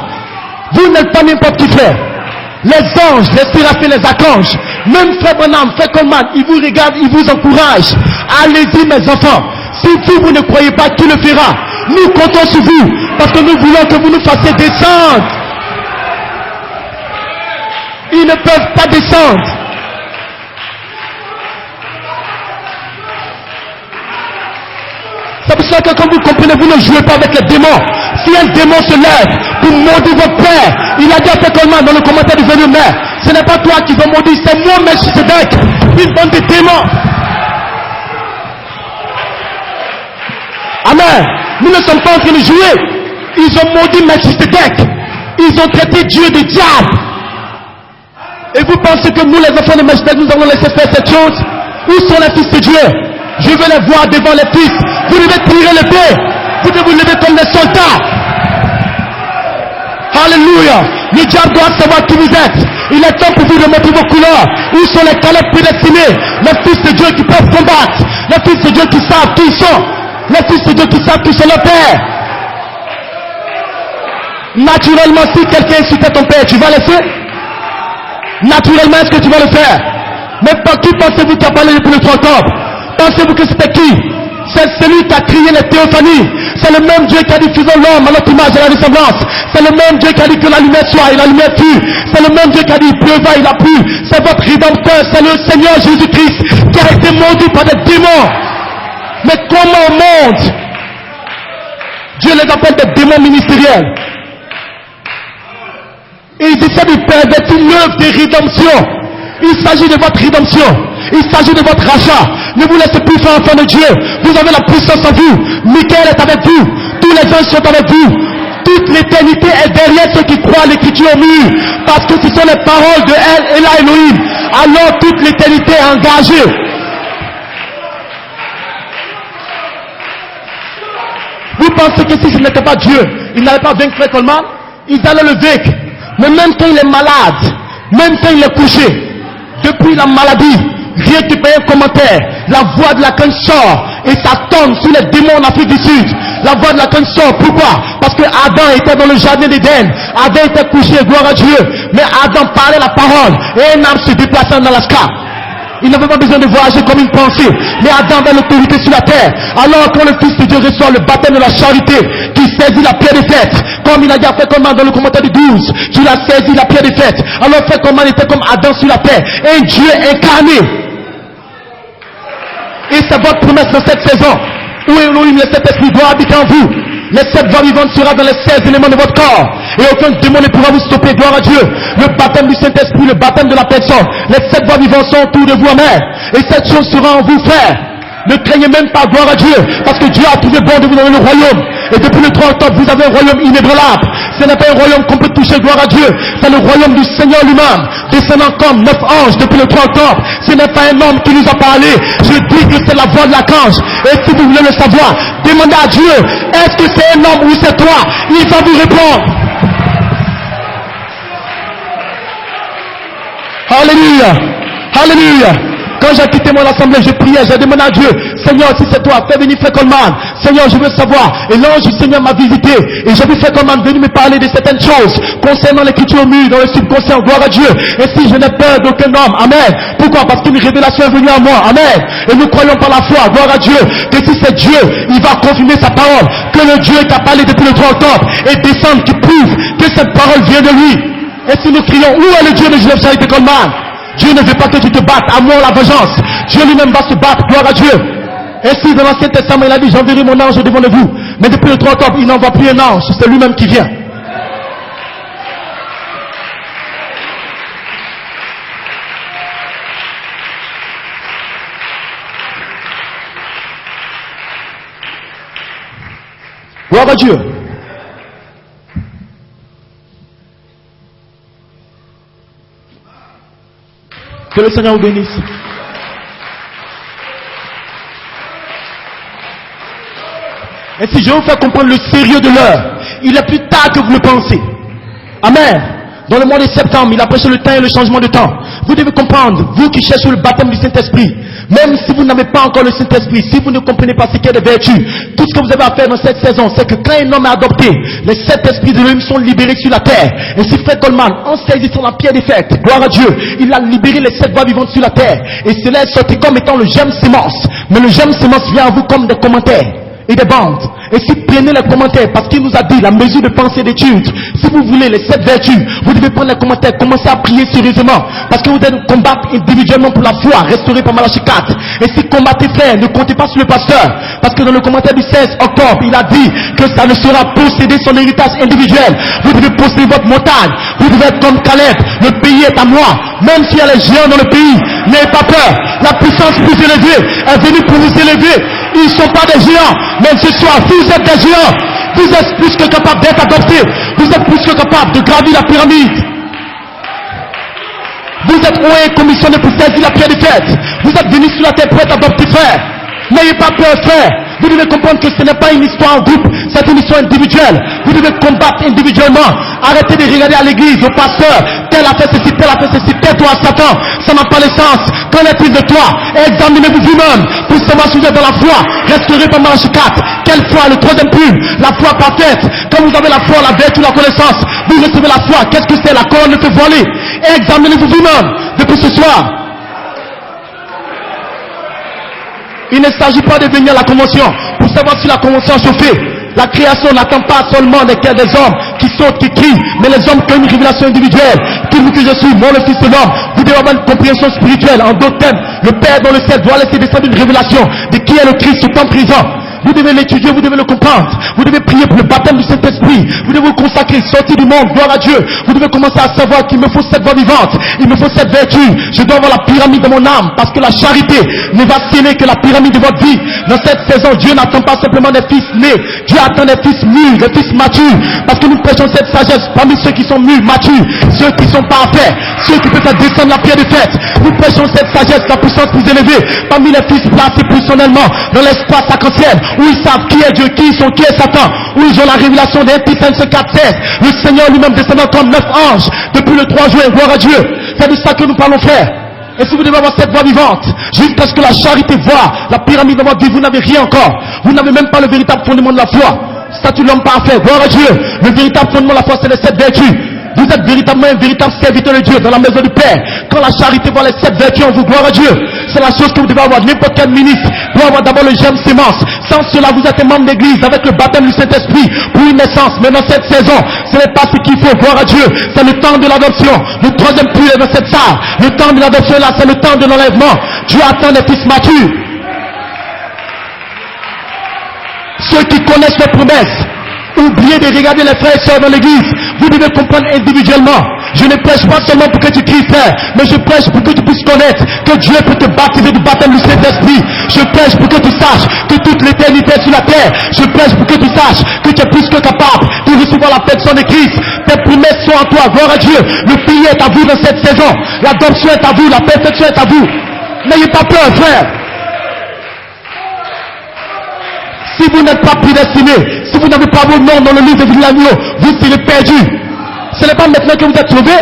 Vous n'êtes pas n'importe qui, frère. Les anges, les séraphins, les archanges, même Frère Branham, Frère Coleman, ils vous regardent, ils vous encouragent. Allez-y, mes enfants. Si vous ne croyez pas qu'il le fera, nous comptons sur vous. Parce que nous voulons que vous nous fassiez descendre. Ils ne peuvent pas descendre. C'est pour ça que quand vous comprenez, vous ne jouez pas avec les démons. Si un démon se lève pour maudire votre père, il a dit à Frère Coleman dans le commentaire du venu mère, ce n'est pas toi qui vas maudire, c'est moi, Melchisédek, une bande de démons. Amen. Nous ne sommes pas en train de jouer. Ils ont maudit Melchisédek. Ils ont traité Dieu de diable. Et vous pensez que nous, les enfants de Melchisédek, nous allons laisser faire cette chose? Où sont les fils de Dieu? Je veux les voir devant les fils. Vous devez tirer l'épée. Vous devez vous lever comme des soldats. Alléluia. Le diable doit savoir qui vous êtes. Il est temps pour vous de montrer vos couleurs. Où sont les Caleb prédestinés? Les fils de Dieu qui peuvent combattre. Les fils de Dieu qui savent qui ils sont. Les fils de Dieu qui savent qui sont leur père. Naturellement, si quelqu'un insultait ton père, tu vas laisser? Naturellement, est-ce que tu vas le faire? Mais par qui pensez-vous qui a parlé depuis le 3 octobre? Pensez-vous que c'était qui? C'est celui qui a crié les théophanies. C'est le même Dieu qui a dit faisons l'homme à notre image et à la ressemblance. C'est le même Dieu qui a dit que la lumière soit et la lumière fut. C'est le même Dieu qui a dit il pleuvra, il a plu. C'est votre rédempteur, c'est le Seigneur Jésus-Christ qui a été maudit par des démons. Mais comment au monde Dieu les appelle des démons ministériels? Et ils essaient de pervertir l'œuvre de rédemption. Il s'agit de votre rédemption. Il s'agit de votre rachat. Ne vous laissez plus faire enfant de Dieu. Vous avez la puissance en vous. Michael est avec vous. Tous les anges sont avec vous. Toute l'éternité est derrière ceux qui croient à l'écriture au mur. Parce que ce sont les paroles de El et la Elohim. Alors toute l'éternité est engagée. Vous pensez que si ce n'était pas Dieu, il n'allait pas vaincre Frère Coleman? Ils allaient le vaincre. Mais même quand il est malade, même quand il est couché, depuis la maladie, rien que payer un commentaire, la voix de la canne sort et ça tombe sur les démons en Afrique du Sud. La voix de la canne sort. Pourquoi? Parce que Adam était dans le jardin d'Éden. Adam était couché, gloire à Dieu. Mais Adam parlait la parole et un arbre se déplaçait dans l'Alaska. Il n'avait pas besoin de voyager comme une pensée. Mais Adam avait l'autorité sur la terre. Alors quand le Fils de Dieu reçoit le baptême de la charité, qui saisit la pierre des fêtes, comme il a dit à Frère Coleman dans le commentaire du 12, tu l'as saisi la pierre des fêtes. Alors Frère Coleman était comme Adam sur la terre. Un Dieu incarné. Et c'est votre promesse dans cette saison. Où Elohim, le Saint-Esprit, doit habiter en vous. Les 7 voix vivantes sera dans les 16 éléments de votre corps. Et aucun démon ne pourra vous stopper, gloire à Dieu. Le baptême du Saint-Esprit, le baptême de la personne. Les 7 voix vivantes sont autour de vous, amen. Et cette chose sera en vous, frère. Ne craignez même pas, gloire à Dieu. Parce que Dieu a trouvé bon de vous donner le royaume. Et depuis le 3 octobre, vous avez un royaume inébranlable. Ce n'est pas un royaume qu'on peut toucher, gloire à Dieu. C'est le royaume du Seigneur lui-même. Descendant comme 9 anges depuis le 3 octobre. Ce n'est pas un homme qui nous a parlé. Je dis que c'est la voix de l'archange. Et si vous voulez le savoir, demandez à Dieu, est-ce que c'est un homme ou c'est toi? Il va vous répondre. Alléluia. Alléluia. Quand j'ai quitté mon assemblée, j'ai prié, j'ai demandé à Dieu, Seigneur, si c'est toi, fais venir Frère Coleman. Seigneur, je veux savoir. Et l'ange du Seigneur m'a visité. Et j'ai vu Frère Coleman venir me parler de certaines choses concernant l'écriture mue dans le subconscient. Gloire à Dieu. Et si je n'ai peur d'aucun homme. Amen. Pourquoi? Parce qu'une révélation est venue à moi. Amen. Et nous croyons par la foi, gloire à Dieu, que si c'est Dieu, il va confirmer sa parole. Que le Dieu qui a parlé depuis le 3 octobre et descendre, qui prouve que cette parole vient de lui. Et si nous crions, où est le Dieu de Joseph Charité Coleman? Dieu ne veut pas que tu te battes, à moi la vengeance. Dieu lui-même va se battre, gloire à Dieu. Et si dans l'Ancien Testament il a dit, j'enverrai mon ange devant vous. Mais depuis le 3 octobre, il n'envoie plus un ange, c'est lui-même qui vient. Gloire à Dieu. Que le Seigneur vous bénisse. Et si je vous fais comprendre le sérieux de l'heure, il est plus tard que vous le pensez. Amen. Dans le mois de septembre, il a prêché le temps et le changement de temps. Vous devez comprendre, vous qui cherchez le baptême du Saint-Esprit, même si vous n'avez pas encore le Saint-Esprit, si vous ne comprenez pas ce qu'est des vertus, tout ce que vous avez à faire dans cette saison, c'est que quand un homme est adopté, les 7 esprits de l'homme sont libérés sur la terre. Et si Frère Coleman, en saisissant la pierre des fêtes, gloire à Dieu, il a libéré les 7 voix vivantes sur la terre. Et cela est sorti comme étant le germe sémence. Mais le germe sémence vient à vous comme des commentaires et des bandes. Et si prenez les commentaires, parce qu'il nous a dit la mesure de pensée d'étude, si vous voulez les 7 vertus, vous devez prendre les commentaires, commencer à prier sérieusement, parce que vous devez combattre individuellement pour la foi, restaurée par Malachie 4. Et si combattez frère, ne comptez pas sur le pasteur, parce que dans le commentaire du 16 octobre, il a dit que ça ne sera posséder son héritage individuel. Vous devez posséder votre montagne, vous devez être comme Caleb, le pays est à moi, même s'il y a les géants dans le pays, n'ayez pas peur, la puissance plus élevée est venue pour nous élever. Ils ne sont pas des géants, mais ce soir, vous êtes des géants. Vous êtes plus que capable d'être adoptés. Vous êtes plus que capable de gravir la pyramide. Vous êtes oué commissionné pour saisir la pierre des fêtes. Vous êtes venus sur la terre pour être adoptés, frère. N'ayez pas peur, frère. Vous devez comprendre que ce n'est pas une histoire en groupe, c'est une histoire individuelle. Vous devez combattre individuellement. Arrêtez de regarder à l'église, au pasteur. Tel a fait ceci, tel a fait ceci, tais-toi à Satan. Ça n'a pas de sens. Qu'en de toi? Examinez-vous vous-même pour savoir si vous êtes dans la foi. Restaurez par Malachie 4. Quelle foi? Le troisième point, la foi parfaite. Quand vous avez la foi, la vertu, la connaissance, vous recevez la foi. Qu'est-ce que c'est? La colonne de voilée. Examinez-vous vous-même depuis ce soir. Il ne s'agit pas de venir à la convention pour savoir si la convention a chauffé. La création n'attend pas seulement des cœurs des hommes qui sautent, qui crient, mais les hommes qui ont une révélation individuelle. Qui vous que je suis, moi le Fils de l'homme. Vous devez avoir une compréhension spirituelle. En d'autres termes, le Père dans le ciel doit laisser descendre une révélation de qui est le Christ tout en prison. Vous devez l'étudier, vous devez le comprendre. Vous devez prier pour le baptême du Saint-Esprit. Vous devez vous consacrer, sortir du monde, gloire à Dieu. Vous devez commencer à savoir qu'il me faut cette voix vivante. Il me faut cette vertu. Je dois avoir la pyramide de mon âme. Parce que la charité ne va sceller que la pyramide de votre vie. Dans cette saison, Dieu n'attend pas simplement des fils nés. Dieu attend des fils mûrs, des fils matures. Parce que nous prêchons cette sagesse parmi ceux qui sont mûrs, matures. Ceux qui sont parfaits. Ceux qui peuvent faire descendre la pierre de fête. Nous prêchons cette sagesse, la puissance plus élevée. Parmi les fils placés personnellement dans l'espace arc-en-ciel. Où ils savent qui est Dieu, qui ils sont, qui est Satan. Où ils ont la révélation des 1 Corinthiens 4:16. Le Seigneur lui-même descendant comme 9 anges depuis le 3 juin, gloire à Dieu. C'est de ça que nous parlons, frère. Et si vous devez avoir cette voix vivante, jusqu'à ce que la charité voie la pyramide dans votre vie, vous n'avez rien encore. Vous n'avez même pas le véritable fondement de la foi. Statut de l'homme parfait, gloire à Dieu. Le véritable fondement de la foi, c'est les 7 vertus. Vous êtes véritablement un véritable serviteur de Dieu dans la maison du Père. Quand la charité voit les 7 vertus en vous, gloire à Dieu. C'est la chose que vous devez avoir. N'importe quel ministre doit avoir d'abord le germe sémence. Sans cela, vous êtes un membre d'église avec le baptême du Saint-Esprit pour une naissance. Mais dans cette saison, ce n'est pas ce qu'il faut, gloire à Dieu. C'est le temps de l'adoption. Le troisième puits est dans cette salle. Le temps de l'adoption est là, c'est le temps de l'enlèvement. Dieu attend des fils matures. Ceux qui connaissent les promesses, oubliez de regarder les frères et sœurs dans l'église. Vous devez comprendre individuellement. Je ne prêche pas seulement pour que tu cries frère, mais je prêche pour que tu puisses connaître que Dieu peut te baptiser du baptême du Saint-Esprit. Je prêche pour que tu saches que toute l'éternité est sur la terre. Je prêche pour que tu saches que tu es plus que capable de recevoir la personne de Christ. Tes promesses sont en toi, gloire à Dieu. Le pays est à vous dans cette saison. L'adoption est à vous, la perfection est à vous. N'ayez pas peur, frère. Si vous n'êtes pas prédestiné, si vous n'avez pas vos noms dans le livre de l'agneau, vous serez perdus. Ce n'est pas maintenant que vous êtes sauvés.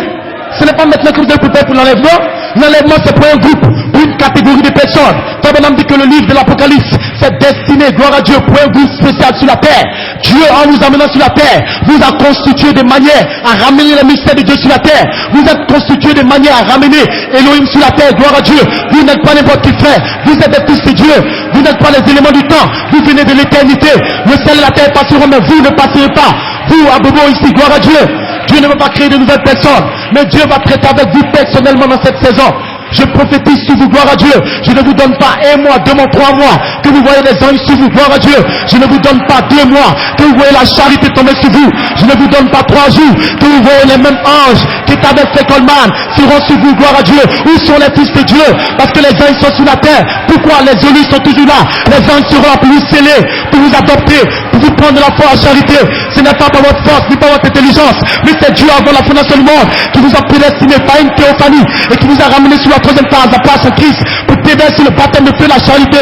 Ce n'est pas maintenant que vous êtes préparés pour l'enlèvement. L'enlèvement, c'est pour un groupe, pour une catégorie de personnes. Tabernacle dit que le livre de l'Apocalypse, c'est destiné, gloire à Dieu, pour un goût spécial sur la terre. Dieu, en nous amenant sur la terre, vous a constitué de manière à ramener le mystère de Dieu sur la terre. Vous êtes constitué de manière à ramener Elohim sur la terre, gloire à Dieu. Vous n'êtes pas n'importe qui frère, vous êtes des fils de Dieu. Vous n'êtes pas les éléments du temps, vous venez de l'éternité. Le ciel et la terre passeront, mais vous ne passerez pas. Vous, à Bobo ici, gloire à Dieu. Dieu ne veut pas créer de nouvelles personnes, mais Dieu va traiter avec vous personnellement dans cette saison. Je prophétise sur vous, gloire à Dieu. Je ne vous donne pas 1 mois, 2 mois, 3 mois que vous voyez les anges sur vous, gloire à Dieu. Je ne vous donne pas 2 mois que vous voyez la charité tomber sur vous. Je ne vous donne pas 3 jours que vous voyez les mêmes anges qui t'avaient fait Coleman seront sur vous, gloire à Dieu. Où sont les fils de Dieu? Parce que les anges sont sur la terre. Pourquoi les élus sont toujours là? Les anges seront là pour vous sceller, pour vous adopter, pour vous prendre de la foi en charité. Ce n'est pas par votre force, ni par votre intelligence, mais c'est Dieu avant la fondation du monde qui vous a prédestiné par une théophanie et qui vous a ramené sur la troisième phase, la place en Christ, pour t'aider sur le baptême de feu, la charité.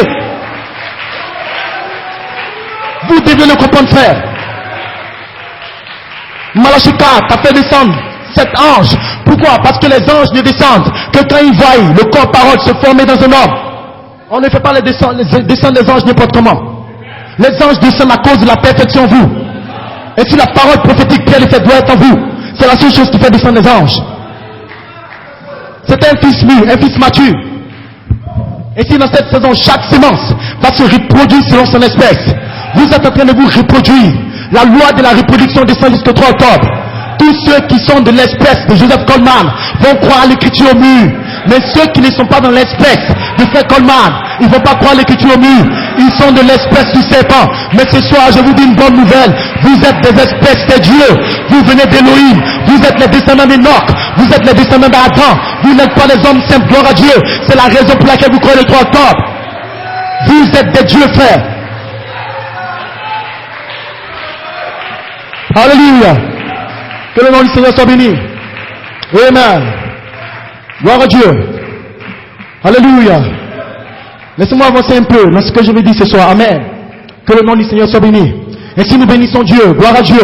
Vous devez le comprendre, frère. Malachie 4 a fait descendre 7 anges. Pourquoi? Parce que les anges ne descendent que quand ils voient le corps parole se former dans un homme. On ne fait pas les descendre des anges n'importe comment. Les anges descendent à cause de la perfection en vous. Et si la parole prophétique Pierre le fait doit être en vous, c'est la seule chose qui fait descendre les anges. C'est un fils mûr, un fils mature. Et si dans cette saison, chaque sémence va se reproduire selon son espèce, vous êtes en train de vous reproduire. La loi de la reproduction descend jusqu'au 3 octobre. Tous ceux qui sont de l'espèce de Joseph Coleman vont croire à l'écriture au mur. Mais ceux qui ne sont pas dans l'espèce de Frère Coleman, ils ne vont pas croire à l'écriture au mur. Ils sont de l'espèce du serpent. Mais ce soir, je vous dis une bonne nouvelle. Vous êtes des espèces de Dieu. Vous venez d'Elohim. Vous êtes les descendants d'Enoch. Vous êtes les descendants d'Adam. Vous n'êtes pas les hommes simples. Gloire à Dieu. C'est la raison pour laquelle vous croyez le 3 octobre. Vous êtes des dieux, frères. Alléluia. Que le nom du Seigneur soit béni. Amen. Gloire à Dieu. Alléluia. Laissez-moi avancer un peu dans ce que je vais dire ce soir. Amen. Que le nom du Seigneur soit béni. Et si nous bénissons Dieu, gloire à Dieu.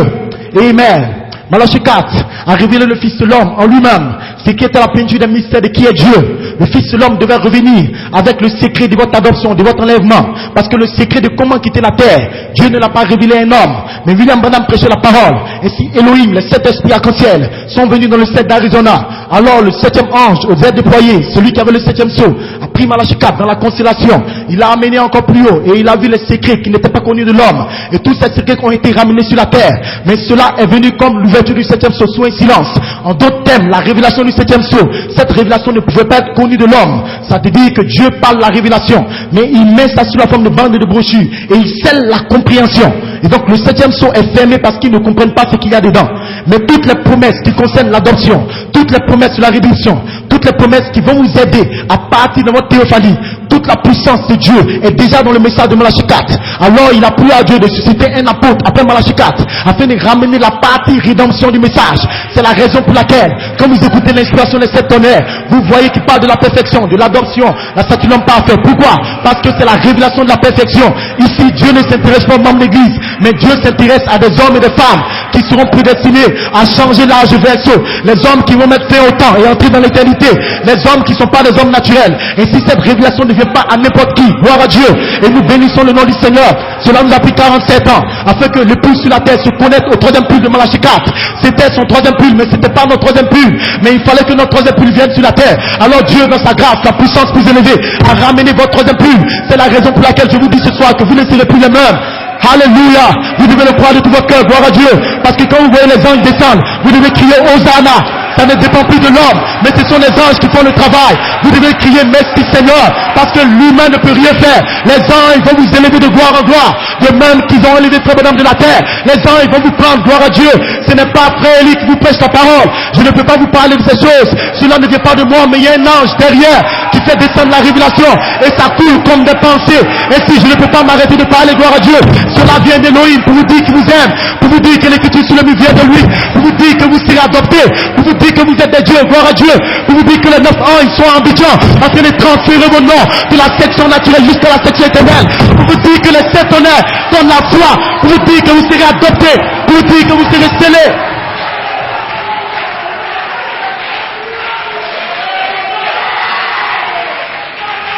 Amen. Malachie 4 a révélé le Fils de l'homme en lui-même, ce qui était la plénitude des mystères de qui est Dieu. Le Fils de l'homme devait revenir avec le secret de votre adoption, de votre enlèvement. Parce que le secret de comment quitter la terre, Dieu ne l'a pas révélé à un homme. Mais William Branham prêchait la parole. Et si Elohim, les 7 esprits arc-en-ciel, sont venus dans le 7 d'Arizona, alors le 7e ange, au verre déployé, celui qui avait le 7e sceau, a pris Malachie 4 dans la constellation. Il l'a amené encore plus haut et il a vu les secrets qui n'étaient pas connus de l'homme. Et tous ces secrets ont été ramenés sur la terre. Mais cela est venu comme l'ouverture du 7e sceau sous un silence. En d'autres termes, la révélation du 7e sceau, cette révélation ne pouvait pas être connue de l'homme. Ça veut dire que Dieu parle la révélation, mais il met ça sous la forme de bande de brochures et il scelle la compréhension. Et donc le 7e sceau est fermé parce qu'ils ne comprennent pas ce qu'il y a dedans. Mais toutes les promesses qui concernent l'adoption, toutes les promesses sur la rédemption, toutes les promesses qui vont vous aider à partir de votre théophanie, toute la puissance de Dieu est déjà dans le message de Malachie 4. Alors il a plu à Dieu de susciter un apôtre après Malachie 4 afin de ramener la partie rédemption du message. C'est la raison pour laquelle, quand vous écoutez l'inspiration des 7 tonnerres, vous voyez qu'il parle de la perfection, de l'adoption, la statue de l'homme parfait. Pourquoi? Parce que c'est la révélation de la perfection. Ici, Dieu ne s'intéresse pas aux membres de l'église, mais Dieu s'intéresse à des hommes et des femmes qui seront prédestinés à changer l'âge verso. Les hommes qui vont mettre fin au temps et entrer dans l'éternité. Les hommes qui ne sont pas des hommes naturels. Et si cette révélation ne vient pas à n'importe qui, gloire à Dieu, et nous bénissons le nom du Seigneur. Cela nous a pris 47 ans afin que l'épouse sur la terre se connecte au 3e pull de Malachie 4. C'était son 3e pull, mais c'était pas notre 3e pull. Mais il fallait que notre 3e pull vienne sur la terre. Alors Dieu, dans sa grâce, la puissance plus élevée, a ramené votre 3e pull. C'est la raison pour laquelle je vous dis ce soir que vous ne serez plus les mêmes. Alléluia. Vous devez le croire de tout votre cœur, gloire à Dieu. Parce que quand vous voyez les anges descendre, vous devez crier Hosanna. Ça ne dépend plus de l'homme, mais ce sont les anges qui font le travail. Vous devez crier merci Seigneur, parce que l'humain ne peut rien faire. Les anges vont vous élever de gloire en gloire, de même qu'ils ont élevé Frère Branham de la terre. Les anges vont vous prendre, gloire à Dieu. Ce n'est pas Frère Élie qui vous prêche la parole. Je ne peux pas vous parler de ces choses. Cela ne vient pas de moi, mais il y a un ange derrière qui fait descendre la révélation, et ça coule comme des pensées. Et si je ne peux pas m'arrêter de parler, gloire à Dieu, cela vient d'Elohim pour vous dire qu'il vous aime, pour vous dire que l'écriture sur le mur vient de lui, pour vous dire que vous serez adoptés, pour vous dire que vous êtes des dieux, gloire à Dieu, pour vous dire que les 9 anges sont en Abidjan en train de transférer vos noms de la section naturelle jusqu'à la section éternelle, pour vous dire que les 7 honneurs sont la foi, pour vous dire que vous serez adoptés, pour vous dire que vous serez scellés.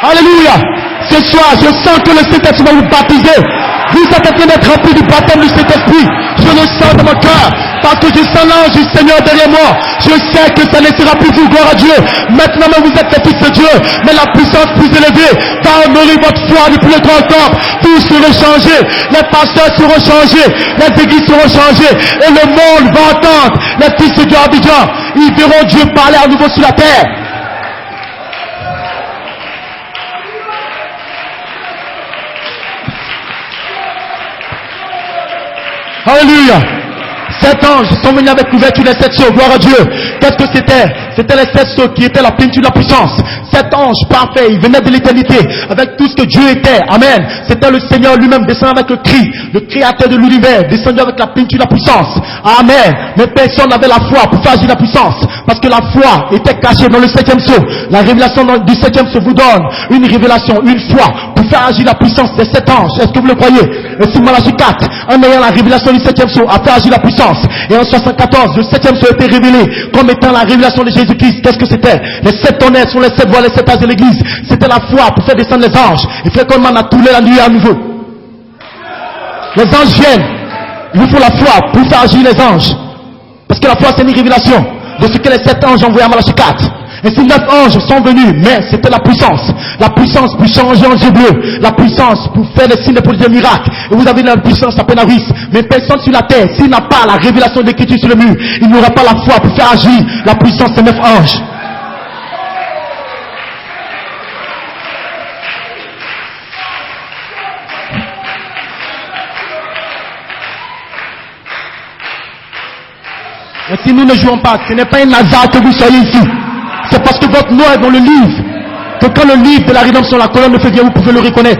Alléluia. Ce soir, je sens que le Saint-Esprit va vous baptiser. Vous êtes en train d'être rempli du baptême du Saint-Esprit. Je le sens dans mon cœur. Parce que je sens l'ange du Seigneur derrière moi. Je sais que ça ne sera plus vous, gloire à Dieu. Maintenant, vous êtes les fils de Dieu. Mais la puissance plus élevée va honorer votre foi depuis le grand temple. Tout sera changé. Les pasteurs seront changés. Les églises seront changées. Et le monde va entendre les fils de Dieu Abidjan. Ils verront Dieu parler à nouveau sur la terre. Alléluia. 7 anges sont venus avec l'ouverture des 7 sceaux. Gloire à Dieu. Qu'est-ce que c'était? C'était les 7 sceaux qui étaient la plénitude de la puissance. 7 anges parfaits, ils venaient de l'éternité avec tout ce que Dieu était. Amen. C'était le Seigneur lui-même descendant avec le cri. Le créateur de l'univers descendu avec la plénitude de la puissance. Amen. Mais personne n'avait la foi pour faire agir la puissance. Parce que la foi était cachée dans le 7e sceau. La révélation du 7e sceau vous donne une révélation, une foi pour faire agir la puissance des 7 anges. Est-ce que vous le croyez? Et si Malachie 4, en ayant la révélation du 7e sceau, a fait agir la puissance. Et en 74, le 7e sceau a été révélé comme étant la révélation de Jésus-Christ. Qu'est-ce que c'était? Les 7 tonnerres sont les 7 voix, les 7 âges de l'église. C'était la foi pour faire descendre les anges. Et faire comme on a tourné la nuit à nouveau. Les anges viennent. Il vous faut la foi pour faire agir les anges. Parce que la foi c'est une révélation de ce que les 7 anges ont envoyé à Malachie 4. Et ces 9 anges sont venus, mais c'était la puissance. La puissance pour changer en Dieu bleu. La puissance pour faire des signes, pour des miracles. Et vous avez la puissance à Pénaris. Mais personne sur la terre, s'il n'a pas la révélation de l'écriture sur le mur, il n'aura pas la foi pour faire agir la puissance des 9 anges. Et si nous ne jouons pas, ce n'est pas un hasard que vous soyez ici. C'est parce que votre nom est dans le livre. Que quand le livre de la rédemption, la colonne de feu vient, vous pouvez le reconnaître.